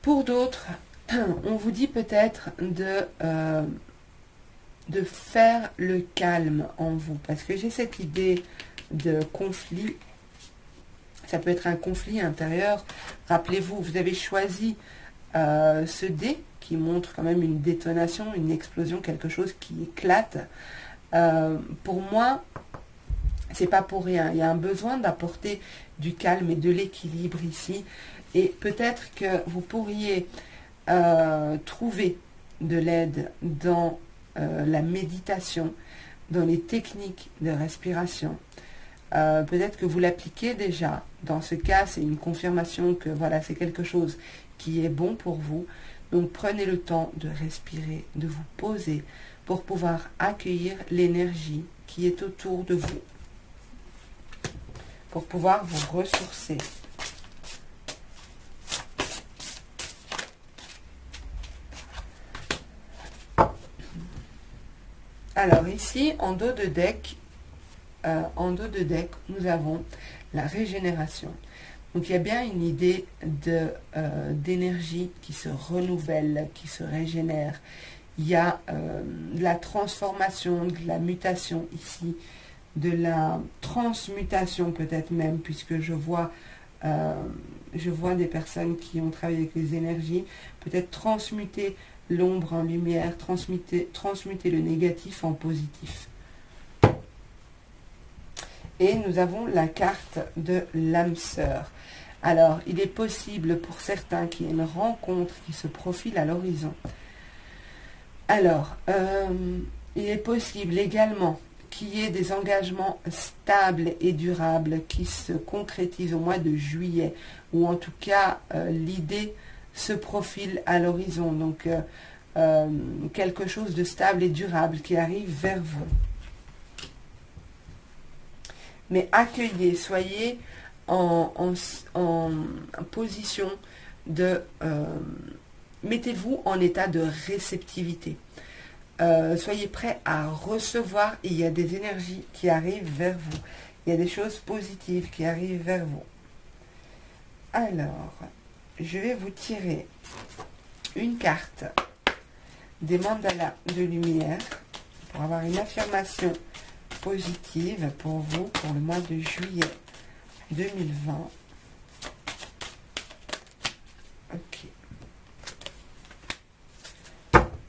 A: Pour d'autres, on vous dit peut-être de faire le calme en vous. Parce que j'ai cette idée de conflit. Ça peut être un conflit intérieur. Rappelez-vous, vous avez choisi ce dé qui montre quand même une détonation, une explosion, quelque chose qui éclate. Pour moi, c'est pas pour rien. Il y a un besoin d'apporter du calme et de l'équilibre ici. Et peut-être que vous pourriez trouver de l'aide dans la méditation, dans les techniques de respiration. Peut-être que vous l'appliquez déjà. Dans ce cas, c'est une confirmation que voilà, c'est quelque chose qui est bon pour vous. Donc prenez le temps de respirer, de vous poser pour pouvoir accueillir l'énergie qui est autour de vous. Pour pouvoir vous ressourcer. Alors ici, en dos de deck, nous avons la régénération. Donc il y a bien une idée d'énergie qui se renouvelle, qui se régénère. Il y a de la transformation, de la mutation ici, de la transmutation peut-être même, puisque je vois des personnes qui ont travaillé avec les énergies, peut-être transmuter l'ombre en lumière, transmuter le négatif en positif. Et nous avons la carte de l'âme sœur. Alors, il est possible pour certains qu'il y ait une rencontre qui se profile à l'horizon. Alors, il est possible également qu'il y ait des engagements stables et durables qui se concrétisent au mois de juillet, ou en tout cas, l'idée se profile à l'horizon. Donc, quelque chose de stable et durable qui arrive vers vous. Mais accueillez, soyez en position de... mettez-vous en état de réceptivité. Soyez prêts à recevoir. Il y a des énergies qui arrivent vers vous. Il y a des choses positives qui arrivent vers vous. Alors, je vais vous tirer une carte des mandalas de lumière pour avoir une affirmation positive pour vous pour le mois de juillet 2020. Ok.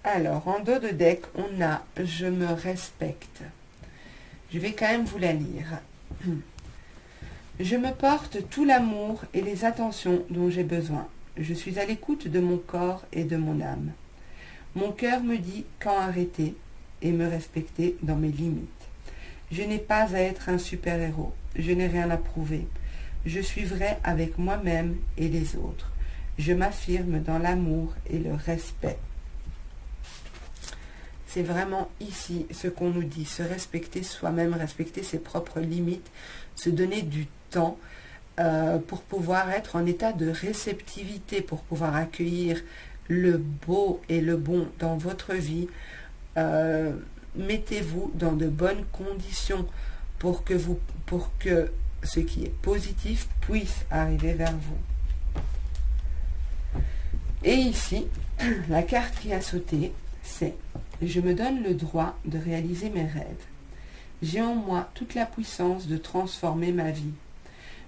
A: Alors, en dos de deck, on a « Je me respecte ». Je vais quand même vous la lire. Je me porte tout l'amour et les attentions dont j'ai besoin. Je suis à l'écoute de mon corps et de mon âme. Mon cœur me dit quand arrêter et me respecter dans mes limites. Je n'ai pas à être un super-héros. Je n'ai rien à prouver. Je suis vrai avec moi-même et les autres. Je m'affirme dans l'amour et le respect. C'est vraiment ici ce qu'on nous dit, se respecter soi-même, respecter ses propres limites, se donner du temps pour pouvoir être en état de réceptivité, pour pouvoir accueillir le beau et le bon dans votre vie. Mettez-vous dans de bonnes conditions pour que ce qui est positif puisse arriver vers vous. Et ici, la carte qui a sauté, c'est « Je me donne le droit de réaliser mes rêves. J'ai en moi toute la puissance de transformer ma vie.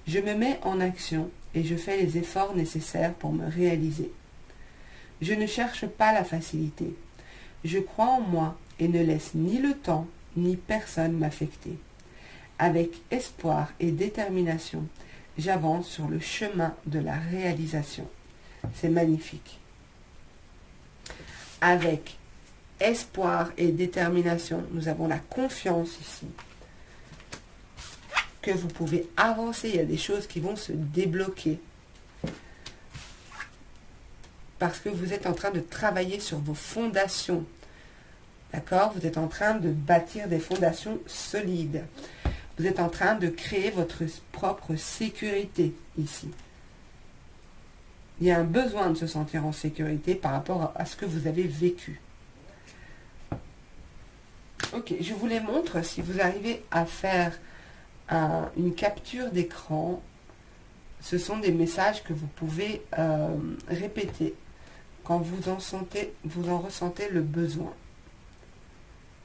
A: Je me mets en action et je fais les efforts nécessaires pour me réaliser. Je ne cherche pas la facilité. Je crois en moi et ne laisse ni le temps ni personne m'affecter. Avec espoir et détermination, j'avance sur le chemin de la réalisation. » C'est magnifique. Avec espoir et détermination, nous avons la confiance ici que vous pouvez avancer. Il y a des choses qui vont se débloquer parce que vous êtes en train de travailler sur vos fondations. D'accord? Vous êtes en train de bâtir des fondations solides. Vous êtes en train de créer votre propre sécurité ici. Il y a un besoin de se sentir en sécurité par rapport à ce que vous avez vécu. Ok, je vous les montre. Si vous arrivez à faire une capture d'écran, ce sont des messages que vous pouvez répéter quand vous en ressentez le besoin.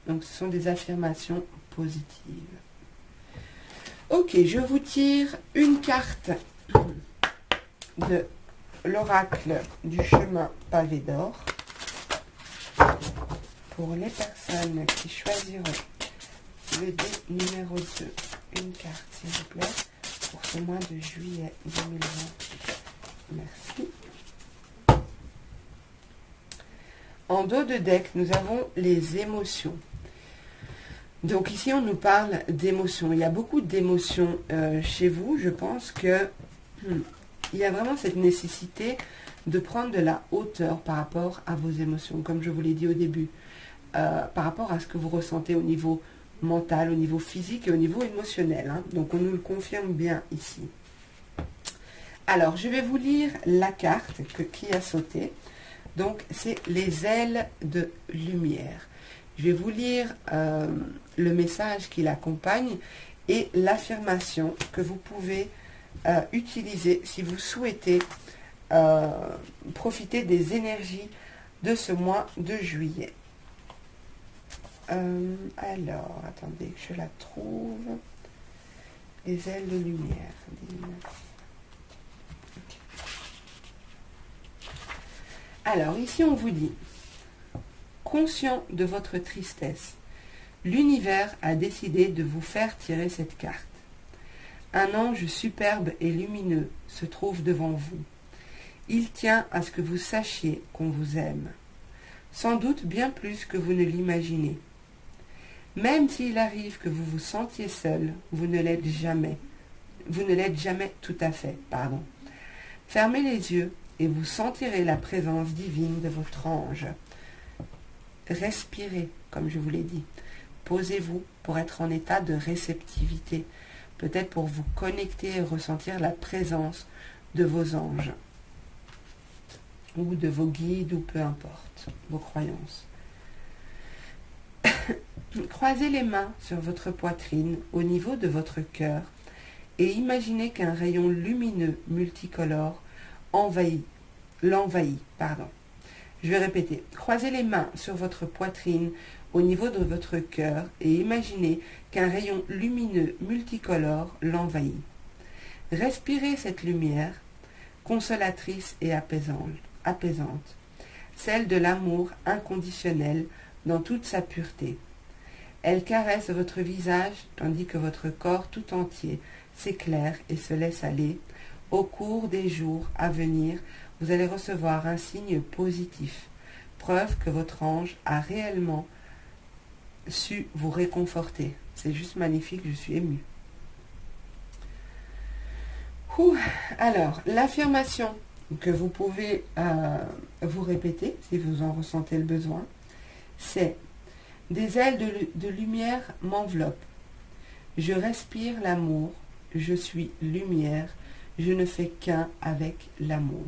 A: Donc, ce sont des affirmations positives. Ok, je vous tire une carte de l'oracle du chemin pavé d'or pour les personnes qui choisiront le dé numéro 2. Une carte, s'il vous plaît, pour ce mois de juillet 2020. Merci. En dos de deck, nous avons les émotions. Donc ici, on nous parle d'émotions. Il y a beaucoup d'émotions chez vous. Je pense que il y a vraiment cette nécessité de prendre de la hauteur par rapport à vos émotions, comme je vous l'ai dit au début, par rapport à ce que vous ressentez au niveau mental, au niveau physique et au niveau émotionnel. Hein. Donc on nous le confirme bien ici. Alors, je vais vous lire la carte qui a sauté. Donc, c'est les ailes de lumière. Je vais vous lire le message qui l'accompagne et l'affirmation que vous pouvez utiliser si vous souhaitez profiter des énergies de ce mois de juillet. Alors, attendez que je la trouve. Les ailes de lumière. Okay. Alors, ici, on vous dit, conscient de votre tristesse, l'univers a décidé de vous faire tirer cette carte. Un ange superbe et lumineux se trouve devant vous. Il tient à ce que vous sachiez qu'on vous aime, sans doute bien plus que vous ne l'imaginez. Même s'il arrive que vous vous sentiez seul, vous ne l'êtes jamais. Vous ne l'êtes jamais tout à fait, pardon. Fermez les yeux et vous sentirez la présence divine de votre ange. Respirez, comme je vous l'ai dit. Posez-vous pour être en état de réceptivité, peut-être pour vous connecter et ressentir la présence de vos anges, ou de vos guides, ou peu importe, vos croyances. Croisez les mains sur votre poitrine au niveau de votre cœur et imaginez qu'un rayon lumineux multicolore l'envahit. Je vais répéter. Croisez les mains sur votre poitrine au niveau de votre cœur et imaginez qu'un rayon lumineux multicolore l'envahit. Respirez cette lumière consolatrice et apaisante, celle de l'amour inconditionnel dans toute sa pureté. Elle caresse votre visage tandis que votre corps tout entier s'éclaire et se laisse aller. Au cours des jours à venir, vous allez recevoir un signe positif, preuve que votre ange a réellement su vous réconforter. C'est juste magnifique, je suis émue. Alors, l'affirmation que vous pouvez vous répéter si vous en ressentez le besoin, c'est: des ailes de lumière m'enveloppent. Je respire l'amour. Je suis lumière. Je ne fais qu'un avec l'amour.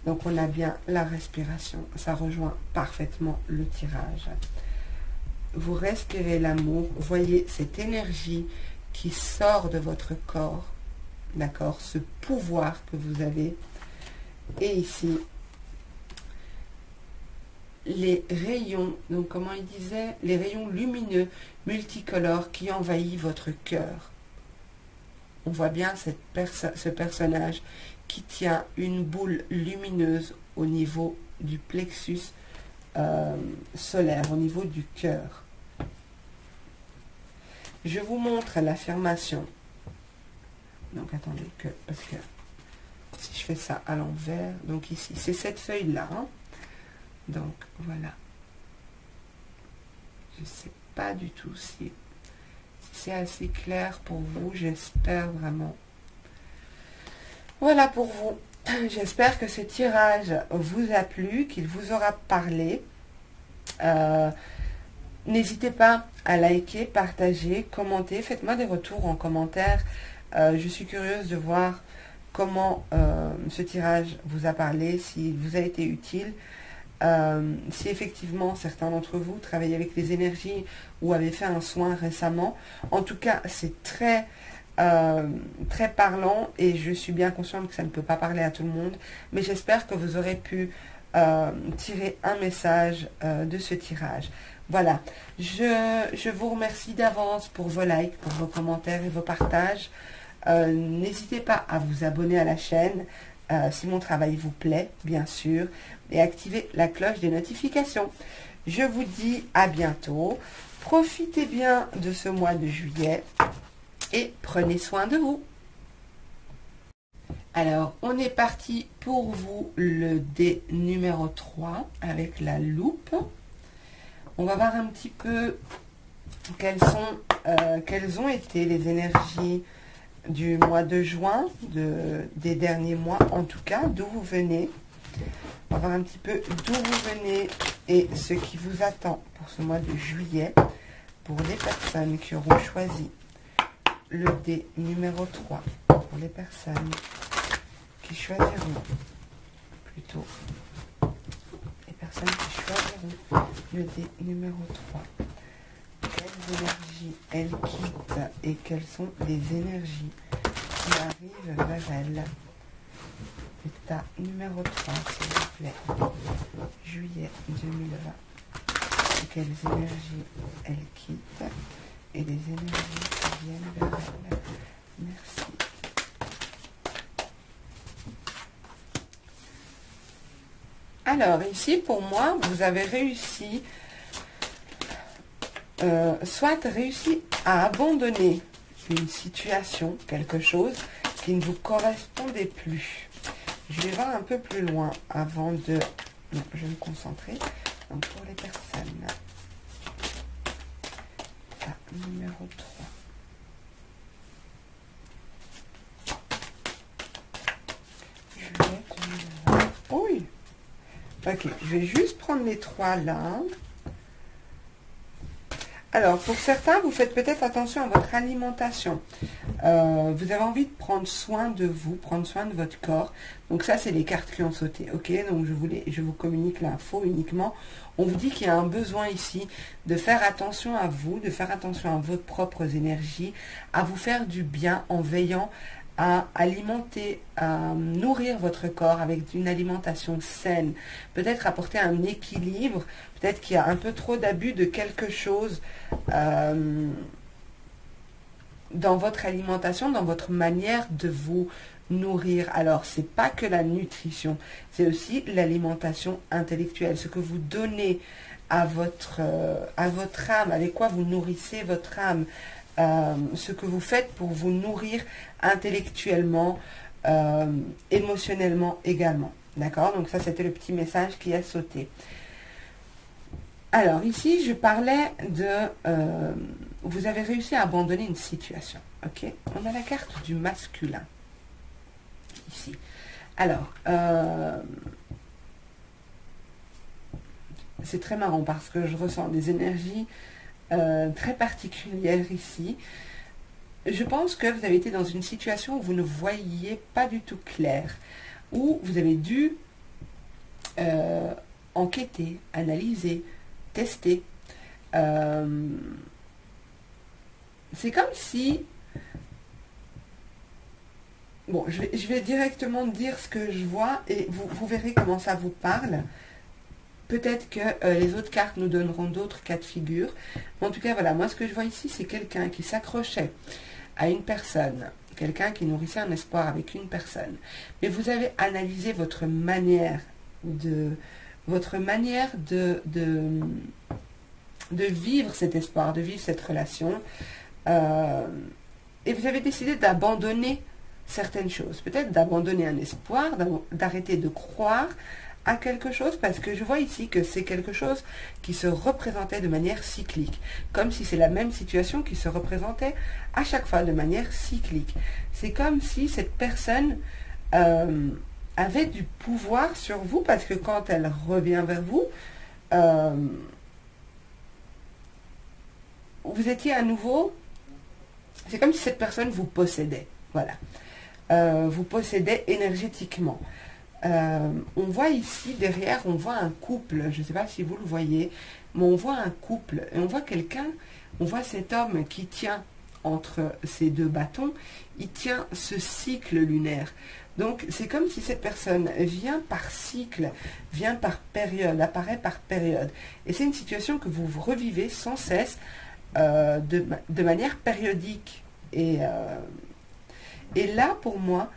A: Donc on a bien la respiration. Ça rejoint parfaitement le tirage. Vous respirez l'amour. Voyez cette énergie qui sort de votre corps. D'accord? Ce pouvoir que vous avez. Et ici, les rayons, donc comment il disait, les rayons lumineux, multicolores qui envahissent votre cœur. On voit bien ce personnage qui tient une boule lumineuse au niveau du plexus solaire, au niveau du cœur. Je vous montre l'affirmation. Donc attendez, parce que si je fais ça à l'envers, donc ici, c'est cette feuille-là, hein. Donc, voilà. Je ne sais pas du tout si c'est assez clair pour vous. J'espère vraiment. Voilà pour vous. J'espère que ce tirage vous a plu, qu'il vous aura parlé. N'hésitez pas à liker, partager, commenter. Faites-moi des retours en commentaire. Je suis curieuse de voir comment ce tirage vous a parlé, s'il vous a été utile. Si effectivement certains d'entre vous travaillent avec les énergies ou avaient fait un soin récemment, en tout cas c'est très très parlant, et je suis bien consciente que ça ne peut pas parler à tout le monde, mais j'espère que vous aurez pu tirer un message de ce tirage. Voilà, je vous remercie d'avance pour vos likes, pour vos commentaires et vos partages. N'hésitez pas à vous abonner à la chaîne si mon travail vous plaît, bien sûr, et activez la cloche des notifications. Je vous dis à bientôt. Profitez bien de ce mois de juillet et prenez soin de vous. Alors, on est parti pour vous le dé numéro 3 avec la loupe. On va voir un petit peu quelles ont été les énergies du mois de juin, des derniers mois, en tout cas, d'où vous venez. On va voir un petit peu d'où vous venez et ce qui vous attend pour ce mois de juillet, pour les personnes qui auront choisi le dé numéro 3, pour les personnes qui choisiront, plutôt, les personnes qui choisiront le dé numéro 3. Quelles énergies elles quittent et quelles sont les énergies qui arrivent vers elles. État numéro 3, s'il vous plaît. Juillet 2020. Et quelles énergies elles quittent et les énergies qui viennent vers elles. Merci. Alors, ici, pour moi, vous avez réussi, soit réussi à abandonner une situation, quelque chose qui ne vous correspondait plus. Je vais voir un peu plus loin avant de... Non, je vais me concentrer. Donc, pour les personnes, numéro 3. Juillet 2020. Oui. Ok, je vais juste prendre les 3 là. Alors, pour certains, vous faites peut-être attention à votre alimentation. Vous avez envie de prendre soin de vous, prendre soin de votre corps. Donc ça, c'est les cartes qui ont sauté. Ok, donc je vous communique l'info uniquement. On vous dit qu'il y a un besoin ici de faire attention à vous, de faire attention à vos propres énergies, à vous faire du bien en veillant à alimenter, à nourrir votre corps avec une alimentation saine. Peut-être apporter un équilibre. Peut-être qu'il y a un peu trop d'abus de quelque chose dans votre alimentation, dans votre manière de vous nourrir. Alors, c'est pas que la nutrition, c'est aussi l'alimentation intellectuelle. Ce que vous donnez à votre âme, avec quoi vous nourrissez votre âme, ce que vous faites pour vous nourrir intellectuellement, émotionnellement également. D'accord? Donc ça, c'était le petit message qui a sauté. Alors, ici, je parlais de... vous avez réussi à abandonner une situation. Ok? On a la carte du masculin. Ici. Alors, c'est très marrant parce que je ressens des énergies très particulières ici. Je pense que vous avez été dans une situation où vous ne voyiez pas du tout clair, où vous avez dû enquêter, analyser, tester. C'est comme si... Bon, je vais directement dire ce que je vois et vous verrez comment ça vous parle. Peut-être que les autres cartes nous donneront d'autres cas de figure. Mais en tout cas, voilà, moi ce que je vois ici, c'est quelqu'un qui s'accrochait à une personne, quelqu'un qui nourrissait un espoir avec une personne. Mais vous avez analysé votre manière de vivre cet espoir, de vivre cette relation. Et vous avez décidé d'abandonner certaines choses. Peut-être d'abandonner un espoir, d'arrêter de croire à quelque chose, parce que je vois ici que c'est quelque chose qui se représentait de manière cyclique, comme si c'est la même situation qui se représentait à chaque fois de manière cyclique. C'est comme si cette personne avait du pouvoir sur vous, parce que quand elle revient vers vous, vous étiez à nouveau, c'est comme si cette personne vous possédait, voilà, vous possédait énergétiquement. On voit ici derrière, on voit un couple, je ne sais pas si vous le voyez, mais on voit un couple, et on voit quelqu'un, on voit cet homme qui tient entre ces deux bâtons, il tient ce cycle lunaire. Donc c'est comme si cette personne vient par cycle, vient par période, apparaît par période. Et c'est une situation que vous revivez sans cesse, de manière périodique. Et là, pour moi,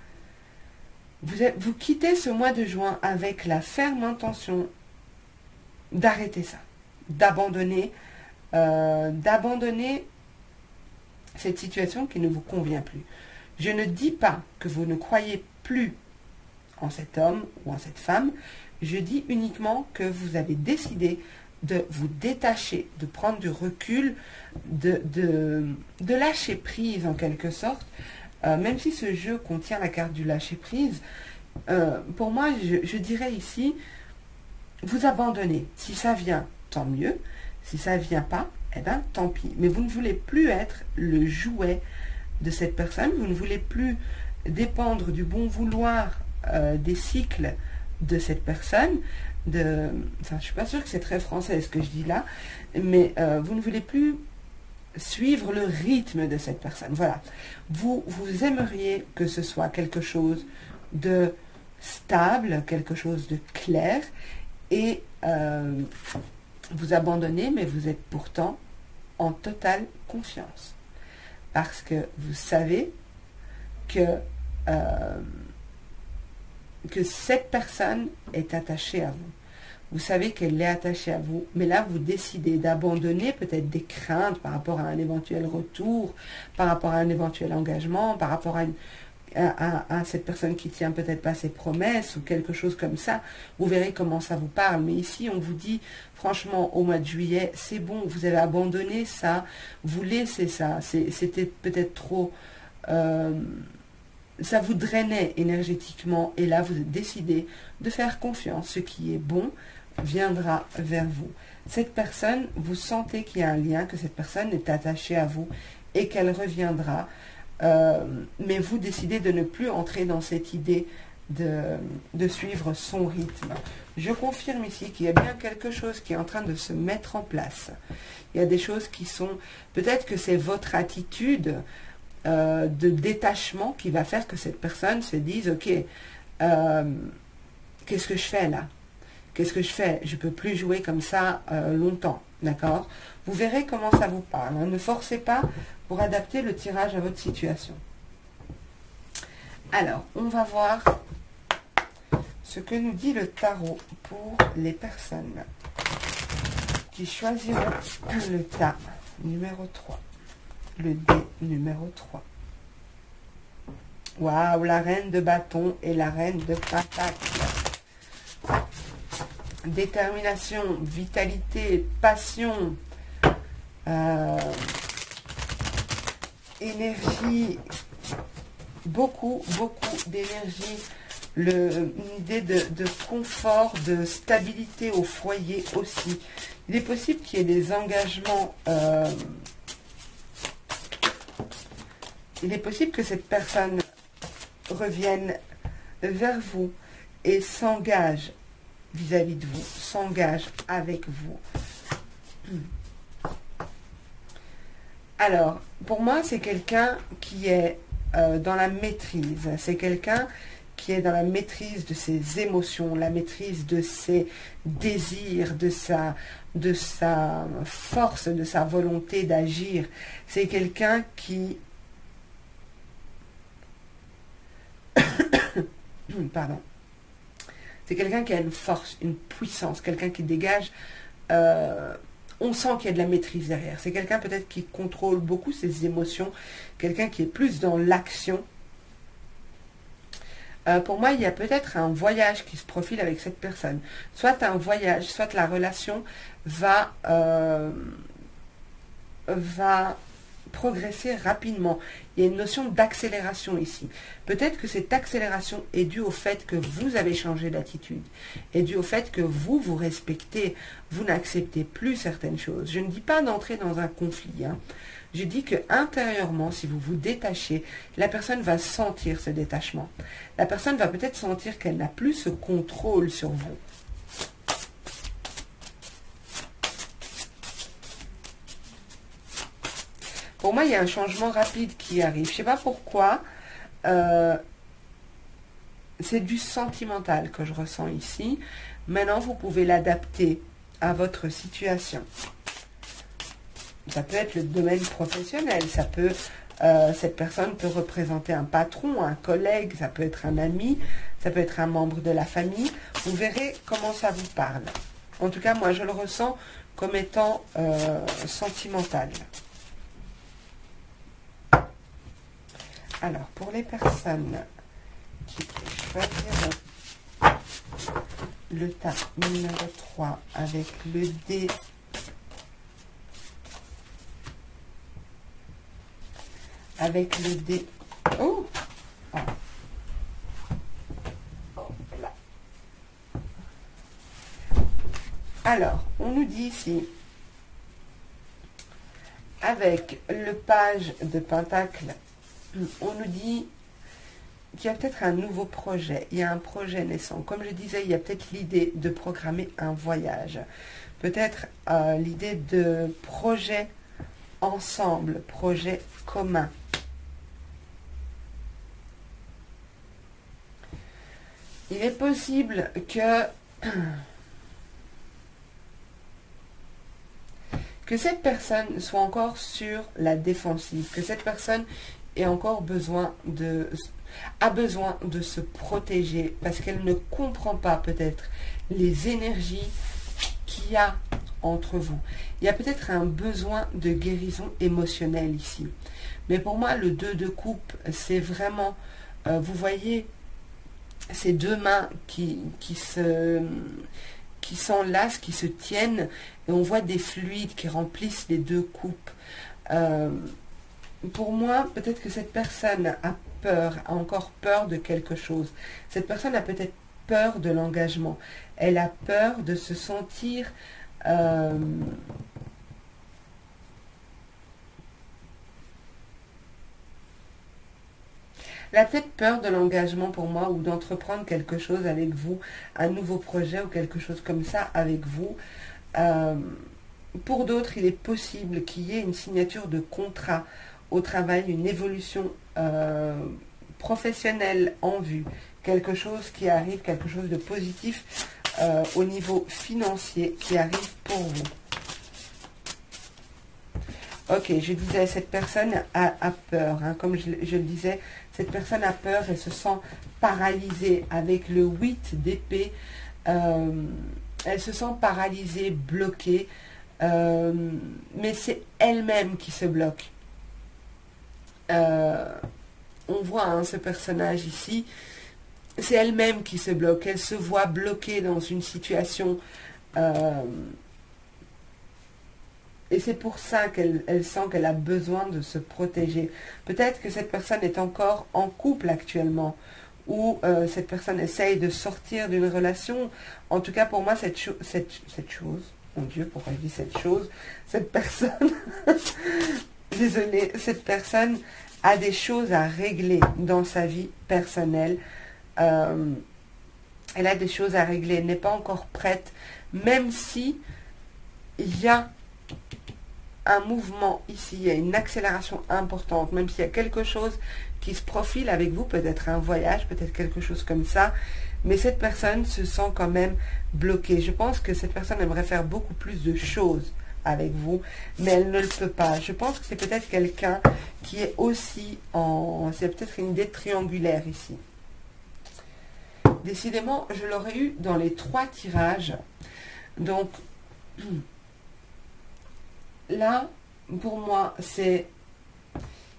A: vous quittez ce mois de juin avec la ferme intention d'arrêter ça, d'abandonner cette situation qui ne vous convient plus. Je ne dis pas que vous ne croyez plus en cet homme ou en cette femme, je dis uniquement que vous avez décidé de vous détacher, de prendre du recul, de lâcher prise en quelque sorte. Même si ce jeu contient la carte du lâcher-prise, pour moi, je dirais ici, vous abandonnez. Si ça vient, tant mieux. Si ça ne vient pas, eh bien, tant pis. Mais vous ne voulez plus être le jouet de cette personne. Vous ne voulez plus dépendre du bon vouloir des cycles de cette personne. Enfin, je ne suis pas sûre que c'est très français ce que je dis là, mais vous ne voulez plus suivre le rythme de cette personne. Voilà. Vous aimeriez que ce soit quelque chose de stable, quelque chose de clair, et vous abandonnez, mais vous êtes pourtant en totale confiance. Parce que vous savez que cette personne est attachée à vous. Vous savez qu'elle est attachée à vous, mais là, vous décidez d'abandonner peut-être des craintes par rapport à un éventuel retour, par rapport à un éventuel engagement, par rapport à cette personne qui tient peut-être pas ses promesses ou quelque chose comme ça. Vous verrez comment ça vous parle. Mais ici, on vous dit, franchement, au mois de juillet, c'est bon, vous avez abandonné ça, vous laissez ça. C'était peut-être trop... ça vous drainait énergétiquement, et là, vous décidez de faire confiance. Ce qui est bon viendra vers vous. Cette personne, vous sentez qu'il y a un lien, que cette personne est attachée à vous et qu'elle reviendra. Mais vous décidez de ne plus entrer dans cette idée de suivre son rythme. Je confirme ici qu'il y a bien quelque chose qui est en train de se mettre en place. Il y a des choses qui sont... Peut-être que c'est votre attitude de détachement qui va faire que cette personne se dise, ok, qu'est-ce que je fais là? Qu'est-ce que je fais? Je ne peux plus jouer comme ça longtemps, d'accord? Vous verrez comment ça vous parle, hein. Ne forcez pas pour adapter le tirage à votre situation. Alors, on va voir ce que nous dit le tarot pour les personnes qui choisiront le tas numéro 3. Le dé numéro 3. Waouh, la reine de bâton et la reine de pentacle. Détermination, vitalité, passion, énergie, beaucoup d'énergie une idée de confort, de stabilité au foyer aussi. Il est possible qu'il y ait des engagements. Il est possible que cette personne revienne vers vous et s'engage vis-à-vis de vous, s'engage avec vous. Alors, pour moi, c'est quelqu'un qui est dans la maîtrise. C'est quelqu'un qui est dans la maîtrise de ses émotions, la maîtrise de ses désirs, de sa force, de sa volonté d'agir. C'est quelqu'un qui... Pardon. C'est quelqu'un qui a une force, une puissance, quelqu'un qui dégage... on sent qu'il y a de la maîtrise derrière. C'est quelqu'un peut-être qui contrôle beaucoup ses émotions, quelqu'un qui est plus dans l'action. Pour moi, il y a peut-être un voyage qui se profile avec cette personne. Soit un voyage, soit la relation va progresser rapidement. Il y a une notion d'accélération ici. Peut-être que cette accélération est due au fait que vous avez changé d'attitude, est due au fait que vous respectez, vous n'acceptez plus certaines choses. Je ne dis pas d'entrer dans un conflit, hein. Je dis que intérieurement, si vous vous détachez, la personne va sentir ce détachement. La personne va peut-être sentir qu'elle n'a plus ce contrôle sur vous. Pour moi, il y a un changement rapide qui arrive. Je ne sais pas pourquoi. C'est du sentimental que je ressens ici. Maintenant, vous pouvez l'adapter à votre situation. Ça peut être le domaine professionnel. Ça peut, cette personne peut représenter un patron, un collègue. Ça peut être un ami. Ça peut être un membre de la famille. Vous verrez comment ça vous parle. En tout cas, moi, je le ressens comme étant sentimental. Alors, pour les personnes qui choisiront le tas numéro 3 avec le dé oh, oh. Alors, on nous dit ici, avec le page de Pentacle, on nous dit qu'il y a peut-être un nouveau projet, il y a un projet naissant. Comme je disais, il y a peut-être l'idée de programmer un voyage, peut-être l'idée de projet ensemble, projet commun. Il est possible que cette personne soit encore sur la défensive, que cette personne ait encore besoin a besoin de se protéger parce qu'elle ne comprend pas peut-être les énergies qu'il y a entre vous. Il y a peut-être un besoin de guérison émotionnelle ici. Mais pour moi, le 2 de coupe, c'est vraiment, vous voyez, ces deux mains qui s'enlacent, qui se tiennent, et on voit des fluides qui remplissent les deux coupes. Pour moi, peut-être que cette personne a peur, a encore peur de quelque chose. Cette personne a peut-être peur de l'engagement. Elle a peur de se sentir... Elle a peut-être peur de l'engagement pour moi ou d'entreprendre quelque chose avec vous, un nouveau projet ou quelque chose comme ça avec vous. Pour d'autres, il est possible qu'il y ait une signature de contrat au travail, une évolution professionnelle en vue, quelque chose qui arrive, quelque chose de positif au niveau financier qui arrive pour vous. Ok, je disais, cette personne a peur, hein, comme je le disais, cette personne a peur, elle se sent paralysée avec le 8 d'épée, elle se sent paralysée, bloquée, mais c'est elle-même qui se bloque. On voit hein, ce personnage ici, c'est elle-même qui se bloque, elle se voit bloquée dans une situation... et c'est pour ça qu'elle sent qu'elle a besoin de se protéger. Peut-être que cette personne est encore en couple actuellement. ou cette personne essaye de sortir d'une relation. En tout cas, pour moi, cette chose, mon Dieu, pourquoi je dis cette chose, cette personne, désolée, cette personne a des choses à régler dans sa vie personnelle. Elle a des choses à régler, elle n'est pas encore prête, même si il y a un mouvement ici, il y a une accélération importante, même s'il y a quelque chose qui se profile avec vous, peut-être un voyage, peut-être quelque chose comme ça, mais cette personne se sent quand même bloquée. Je pense que cette personne aimerait faire beaucoup plus de choses avec vous, mais elle ne le peut pas. Je pense que c'est peut-être quelqu'un qui est aussi en... C'est peut-être une idée triangulaire ici. Décidément, je l'aurais eu dans les 3 tirages. Donc, là, pour moi, c'est...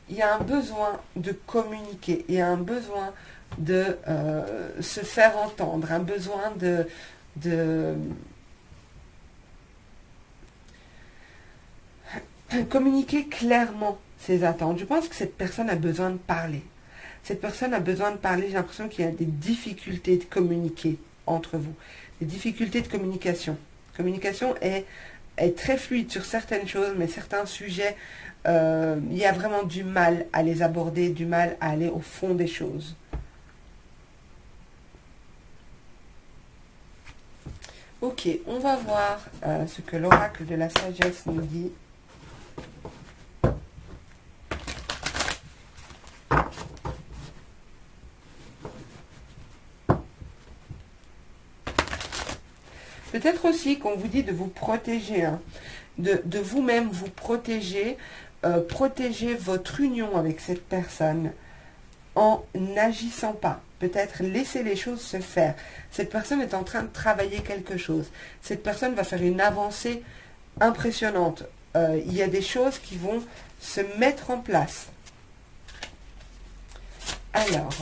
A: Il y a un besoin de communiquer, il y a un besoin de se faire entendre, un besoin de communiquer clairement ses attentes. Je pense que cette personne a besoin de parler. Cette personne a besoin de parler. J'ai l'impression qu'il y a des difficultés de communiquer entre vous. Des difficultés de communication. La communication est très fluide sur certaines choses, mais certains sujets, il y a vraiment du mal à les aborder, du mal à aller au fond des choses. Ok, on va voir ce que l'oracle de la sagesse nous dit. Peut-être aussi qu'on vous dit de vous protéger, hein, de vous-même vous protéger, protéger votre union avec cette personne en n'agissant pas. Peut-être laisser les choses se faire. Cette personne est en train de travailler quelque chose. Cette personne va faire une avancée impressionnante. Il y a des choses qui vont se mettre en place. Alors,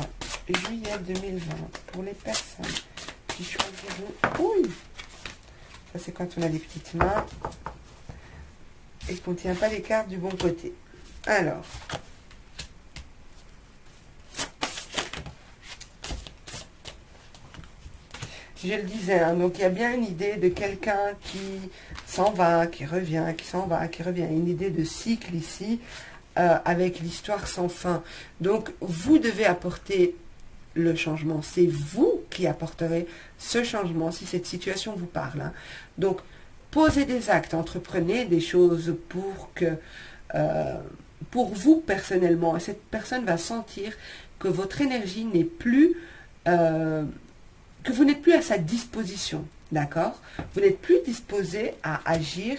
A: juillet 2020, pour les personnes qui choisiront... Oui, ça c'est quand on a des petites mains et qu'on ne tient pas les cartes du bon côté. Alors... Je le disais, hein, donc il y a bien une idée de quelqu'un qui s'en va, qui revient, qui s'en va, qui revient. Une idée de cycle ici, avec l'histoire sans fin. Donc, vous devez apporter le changement. C'est vous qui apporterez ce changement, si cette situation vous parle. Hein. Donc, posez des actes, entreprenez des choses pour vous personnellement. Et cette personne va sentir que votre énergie n'est plus... que vous n'êtes plus à sa disposition, d'accord? Vous n'êtes plus disposé à agir,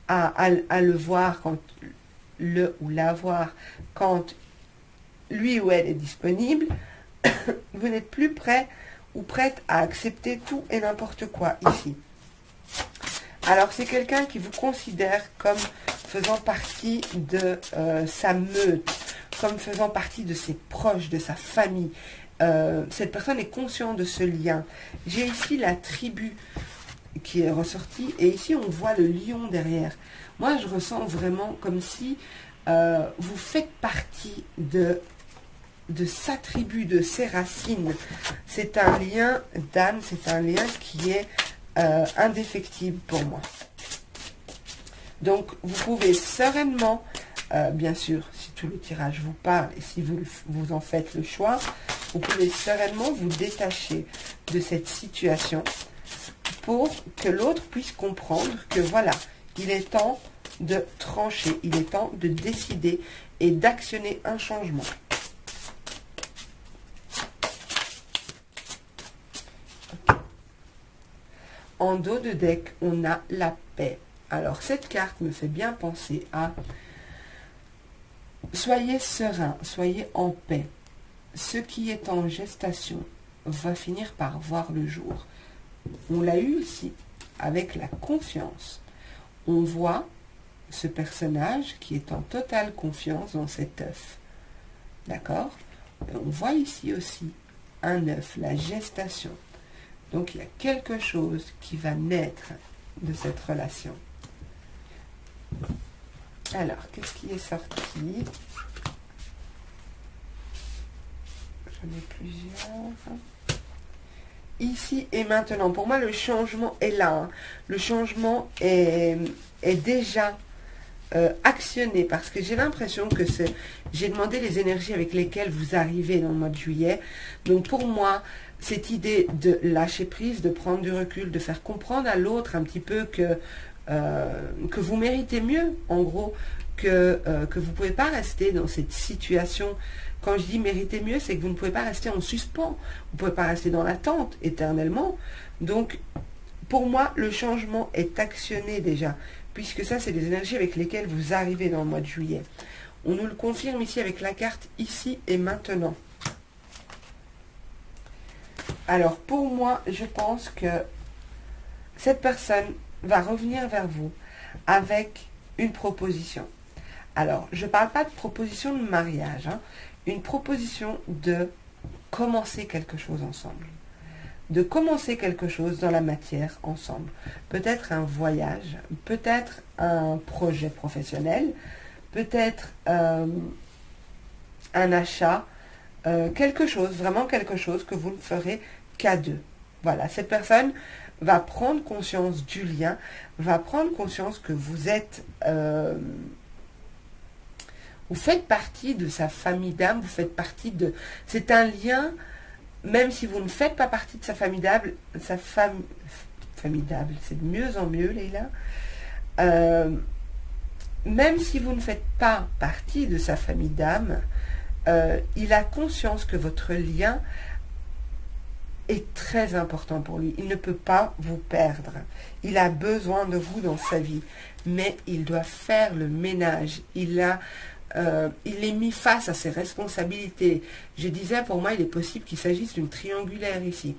A: à le voir quand le ou la voir quand lui ou elle est disponible. Vous n'êtes plus prêt ou prête à accepter tout et n'importe quoi ici. Alors, c'est quelqu'un qui vous considère comme faisant partie de sa meute, comme faisant partie de ses proches, de sa famille. Cette personne est consciente de ce lien. J'ai ici la tribu qui est ressortie et ici on voit le lion derrière. Moi je ressens vraiment comme si vous faites partie de sa tribu, de ses racines. C'est un lien d'âme, c'est un lien qui est indéfectible pour moi. Donc vous pouvez sereinement, bien sûr, si tout le tirage vous parle et si vous en faites le choix, vous pouvez sereinement vous détacher de cette situation pour que l'autre puisse comprendre que voilà, il est temps de trancher, il est temps de décider et d'actionner un changement. Okay. En dos de deck, on a la paix. Alors cette carte me fait bien penser à soyez serein, soyez en paix. Ce qui est en gestation va finir par voir le jour. On l'a eu ici, avec la confiance. On voit ce personnage qui est en totale confiance dans cet œuf. D'accord? On voit ici aussi un œuf, la gestation. Donc, il y a quelque chose qui va naître de cette relation. Alors, qu'est-ce qui est sorti? J'en ai plusieurs. Ici et maintenant. Pour moi, le changement est là. Hein. Le changement est déjà actionné parce que j'ai l'impression que c'est... J'ai demandé les énergies avec lesquelles vous arrivez dans le mois de juillet. Donc pour moi, cette idée de lâcher prise, de prendre du recul, de faire comprendre à l'autre un petit peu que vous méritez mieux, en gros, que vous ne pouvez pas rester dans cette situation. Quand je dis mériter mieux, c'est que vous ne pouvez pas rester en suspens. Vous ne pouvez pas rester dans l'attente éternellement. Donc, pour moi, le changement est actionné déjà, puisque ça, c'est les énergies avec lesquelles vous arrivez dans le mois de juillet. On nous le confirme ici avec la carte ici et maintenant. Alors, pour moi, je pense que cette personne va revenir vers vous avec une proposition. Alors, je ne parle pas de proposition de mariage, hein, une proposition de commencer quelque chose ensemble. De commencer quelque chose dans la matière ensemble. Peut-être un voyage, peut-être un projet professionnel, peut-être un achat, quelque chose, vraiment quelque chose que vous ne ferez qu'à deux. Voilà, cette personne va prendre conscience du lien, va prendre conscience que vous êtes... vous faites partie de sa famille d'âme, vous faites partie de... C'est un lien, même si vous ne faites pas partie de sa famille d'âme, famille d'âme, c'est de mieux en mieux, Leïla. Même si vous ne faites pas partie de sa famille d'âme, il a conscience que votre lien est très important pour lui. Il ne peut pas vous perdre. Il a besoin de vous dans sa vie. Mais il doit faire le ménage. Il est mis face à ses responsabilités. Je disais, pour moi, il est possible qu'il s'agisse d'une triangulaire ici.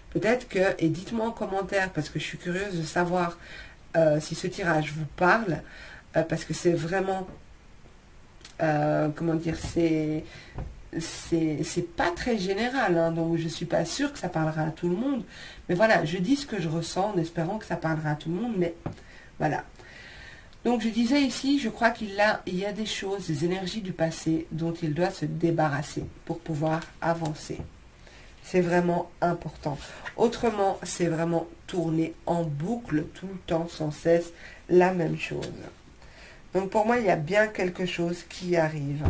A: Peut-être que, et dites-moi en commentaire, parce que je suis curieuse de savoir si ce tirage vous parle, parce que c'est vraiment, comment dire, c'est pas très général, hein, donc je ne suis pas sûre que ça parlera à tout le monde. Mais voilà, je dis ce que je ressens en espérant que ça parlera à tout le monde, mais voilà. Donc je disais ici, je crois qu'il y a des choses, des énergies du passé dont il doit se débarrasser pour pouvoir avancer. C'est vraiment important. Autrement, c'est vraiment tourner en boucle tout le temps, sans cesse, la même chose. Donc pour moi, il y a bien quelque chose qui arrive.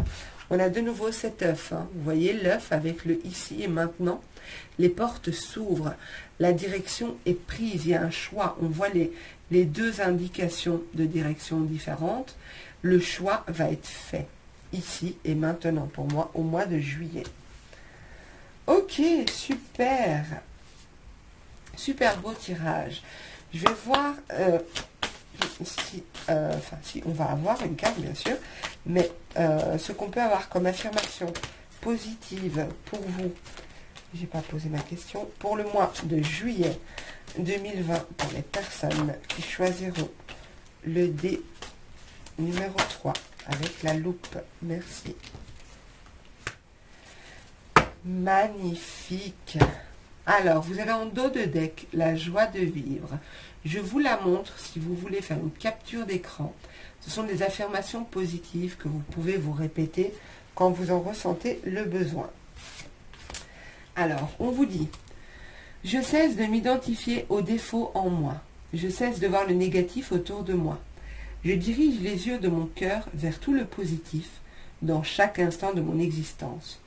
A: On a de nouveau cet œuf. Hein. Vous voyez l'œuf avec le ici et maintenant. Les portes s'ouvrent. La direction est prise. Il y a un choix. On voit les deux indications de direction différentes. Le choix va être fait ici et maintenant pour moi au mois de juillet. Ok, super. Super beau tirage. Je vais voir si on va avoir une carte bien sûr, mais ce qu'on peut avoir comme affirmation positive pour vous, j'ai pas posé ma question, pour le mois de juillet 2020, pour les personnes qui choisiront le dé numéro 3 avec la loupe. Merci. Magnifique. Alors, vous avez en dos de deck la joie de vivre. Je vous la montre si vous voulez faire une capture d'écran. Ce sont des affirmations positives que vous pouvez vous répéter quand vous en ressentez le besoin. Alors, on vous dit, je cesse de m'identifier aux défauts en moi. Je cesse de voir le négatif autour de moi. Je dirige les yeux de mon cœur vers tout le positif dans chaque instant de mon existence.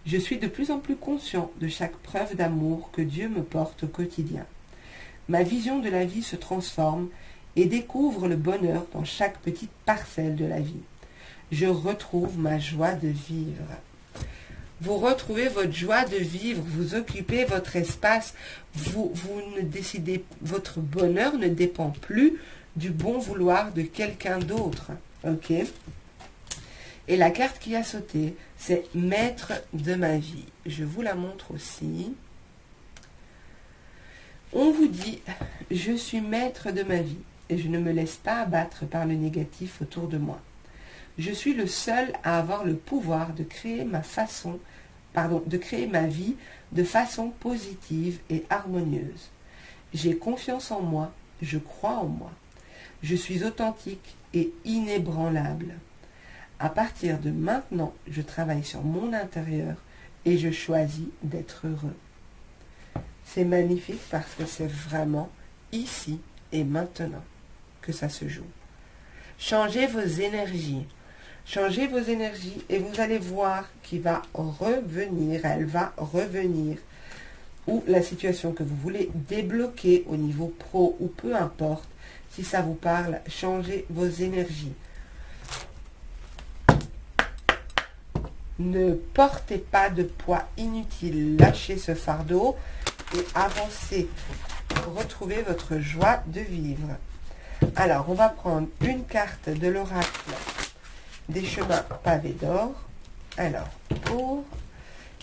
A: Je suis de plus en plus conscient de chaque preuve d'amour que Dieu me porte au quotidien. Ma vision de la vie se transforme et découvre le bonheur dans chaque petite parcelle de la vie. Je retrouve ma joie de vivre. Vous retrouvez votre joie de vivre, vous occupez votre espace, vous ne décidez, votre bonheur ne dépend plus du bon vouloir de quelqu'un d'autre. Ok ? Et la carte qui a sauté, c'est maître de ma vie. Je vous la montre aussi. On vous dit, je suis maître de ma vie et je ne me laisse pas abattre par le négatif autour de moi. Je suis le seul à avoir le pouvoir de créer ma vie de façon positive et harmonieuse. J'ai confiance en moi, je crois en moi. Je suis authentique et inébranlable. À partir de maintenant, je travaille sur mon intérieur et je choisis d'être heureux. C'est magnifique parce que c'est vraiment ici et maintenant que ça se joue. Changez vos énergies. Changez vos énergies et vous allez voir qu'il va revenir, elle va revenir. Ou la situation que vous voulez débloquer au niveau pro ou peu importe, si ça vous parle, changez vos énergies. Ne portez pas de poids inutile, lâchez ce fardeau et avancez. Retrouvez votre joie de vivre. Alors, on va prendre une carte de l'oracle des chemins pavés d'or. Alors, pour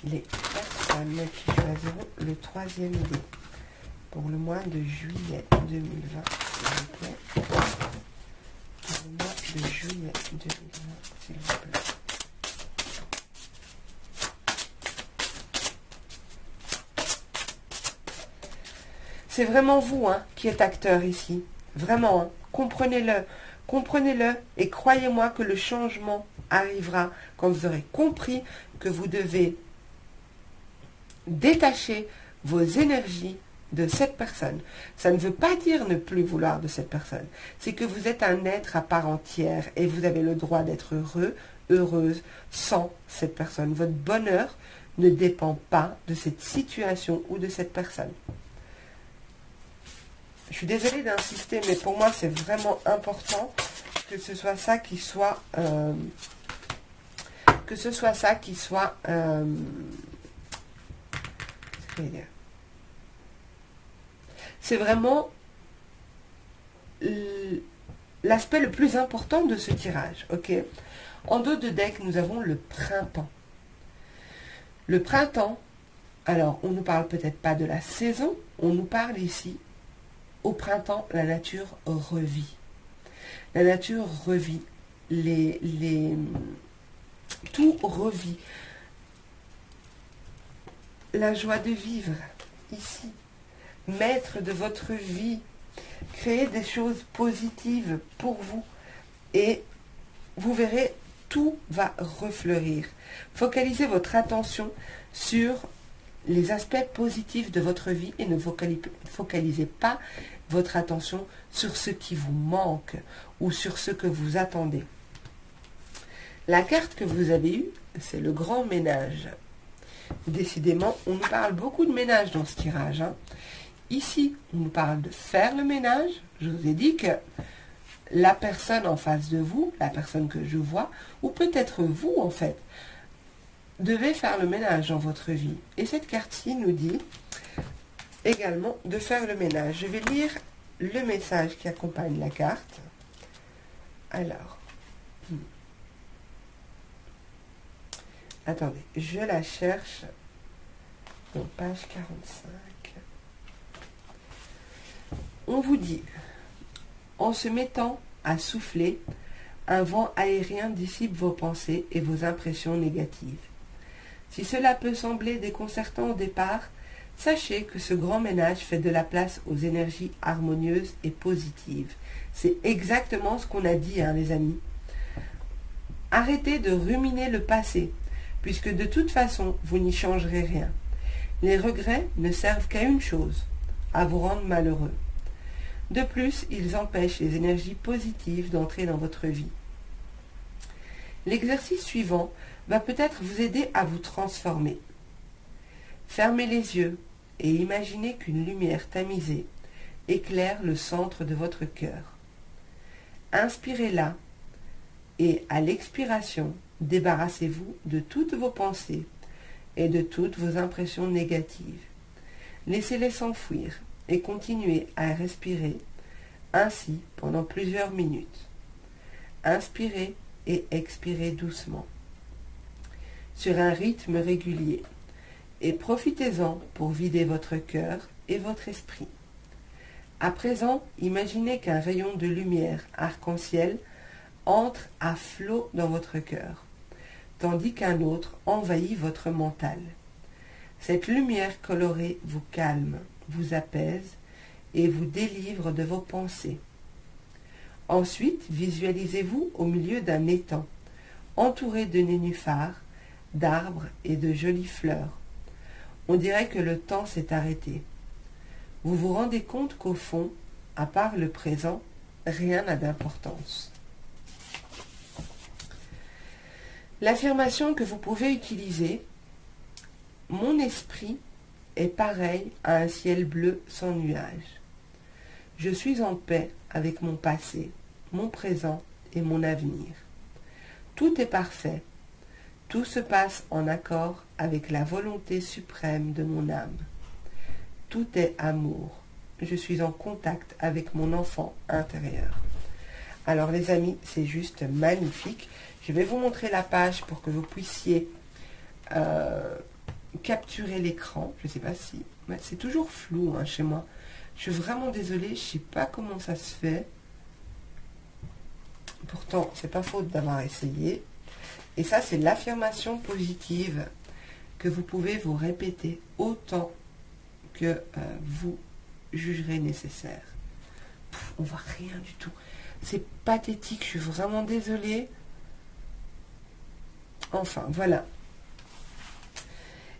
A: les personnes qui choisiront le 3e dé pour le mois de juillet 2020, s'il vous plaît. Pour le mois de juillet 2020, s'il vous plaît. C'est vraiment vous qui êtes acteur ici. Vraiment, comprenez-le. Comprenez-le et croyez-moi que le changement arrivera quand vous aurez compris que vous devez détacher vos énergies de cette personne. Ça ne veut pas dire ne plus vouloir de cette personne. C'est que vous êtes un être à part entière et vous avez le droit d'être heureux, heureuse sans cette personne. Votre bonheur ne dépend pas de cette situation ou de cette personne. Je suis désolée d'insister, mais pour moi, c'est vraiment important que ce soit ça qui soit... c'est vraiment l'aspect le plus important de ce tirage. Ok. En dos de deck, nous avons le printemps. Le printemps, alors, on ne nous parle peut-être pas de la saison, on nous parle ici, au printemps, la nature revit. La nature revit. Tout revit. La joie de vivre, ici. Maître de votre vie. Créez des choses positives pour vous. Et vous verrez, tout va refleurir. Focalisez votre attention sur les aspects positifs de votre vie et ne focalisez pas votre attention sur ce qui vous manque ou sur ce que vous attendez. La carte que vous avez eue, c'est le grand ménage. Décidément, on nous parle beaucoup de ménage dans ce tirage. Ici, on nous parle de faire le ménage. Je vous ai dit que la personne en face de vous, la personne que je vois, ou peut-être vous en fait, devez faire le ménage dans votre vie. Et cette carte-ci nous dit également de faire le ménage. Je vais lire le message qui accompagne la carte. Alors, attendez, je la cherche. Donc, page 45. On vous dit, en se mettant à souffler, un vent aérien dissipe vos pensées et vos impressions négatives. Si cela peut sembler déconcertant au départ, sachez que ce grand ménage fait de la place aux énergies harmonieuses et positives. C'est exactement ce qu'on a dit, les amis. Arrêtez de ruminer le passé, puisque de toute façon, vous n'y changerez rien. Les regrets ne servent qu'à une chose, à vous rendre malheureux. De plus, ils empêchent les énergies positives d'entrer dans votre vie. L'exercice suivant va peut-être vous aider à vous transformer. Fermez les yeux et imaginez qu'une lumière tamisée éclaire le centre de votre cœur. Inspirez-la et à l'expiration, débarrassez-vous de toutes vos pensées et de toutes vos impressions négatives. Laissez-les s'enfuir et continuez à respirer ainsi pendant plusieurs minutes. Inspirez et expirez doucement, sur un rythme régulier, et profitez-en pour vider votre cœur et votre esprit. À présent, imaginez qu'un rayon de lumière arc-en-ciel entre à flot dans votre cœur, tandis qu'un autre envahit votre mental. Cette lumière colorée vous calme, vous apaise et vous délivre de vos pensées. Ensuite, visualisez-vous au milieu d'un étang, entouré de nénuphars, d'arbres et de jolies fleurs. On dirait que le temps s'est arrêté. Vous vous rendez compte qu'au fond, à part le présent, rien n'a d'importance. L'affirmation que vous pouvez utiliser: mon esprit est pareil à un ciel bleu sans nuages. Je suis en paix avec mon passé, mon présent et mon avenir. Tout est parfait. Tout se passe en accord avec la volonté suprême de mon âme. Tout est amour. Je suis en contact avec mon enfant intérieur. Alors les amis, c'est juste magnifique. Je vais vous montrer la page pour que vous puissiez capturer l'écran. Je ne sais pas si... c'est toujours flou hein, chez moi. Je suis vraiment désolée, je ne sais pas comment ça se fait. Pourtant, c'est pas faute d'avoir essayé. Et ça, c'est l'affirmation positive que vous pouvez vous répéter autant que vous jugerez nécessaire. On voit rien du tout. C'est pathétique, je suis vraiment désolée. Enfin, voilà.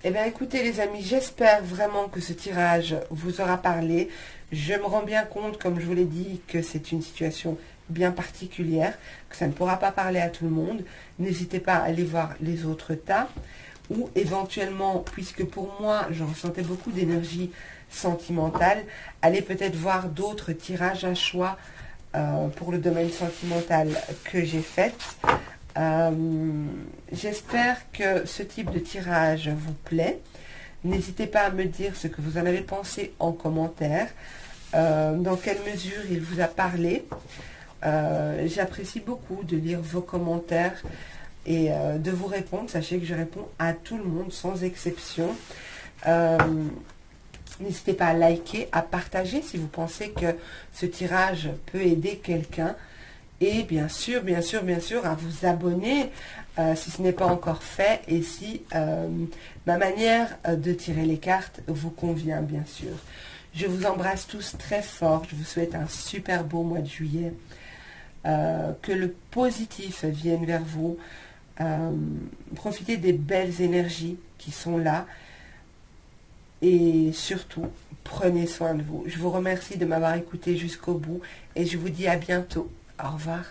A: Eh bien, écoutez les amis, j'espère vraiment que ce tirage vous aura parlé. Je me rends bien compte, comme je vous l'ai dit, que c'est une situation bien particulière, que ça ne pourra pas parler à tout le monde. N'hésitez pas à aller voir les autres tas, ou éventuellement, puisque pour moi, je ressentais beaucoup d'énergie sentimentale, allez peut-être voir d'autres tirages à choix pour le domaine sentimental que j'ai fait. J'espère que ce type de tirage vous plaît. N'hésitez pas à me dire ce que vous en avez pensé en commentaire, dans quelle mesure il vous a parlé. J'apprécie beaucoup de lire vos commentaires et de vous répondre. Sachez que je réponds à tout le monde sans exception. N'hésitez pas à liker, à partager si vous pensez que ce tirage peut aider quelqu'un. Et bien sûr, à vous abonner si ce n'est pas encore fait et si ma manière de tirer les cartes vous convient, bien sûr. Je vous embrasse tous très fort. Je vous souhaite un super beau mois de juillet. Que le positif vienne vers vous. Profitez des belles énergies qui sont là. Et surtout, prenez soin de vous. Je vous remercie de m'avoir écouté jusqu'au bout et je vous dis à bientôt. Au revoir.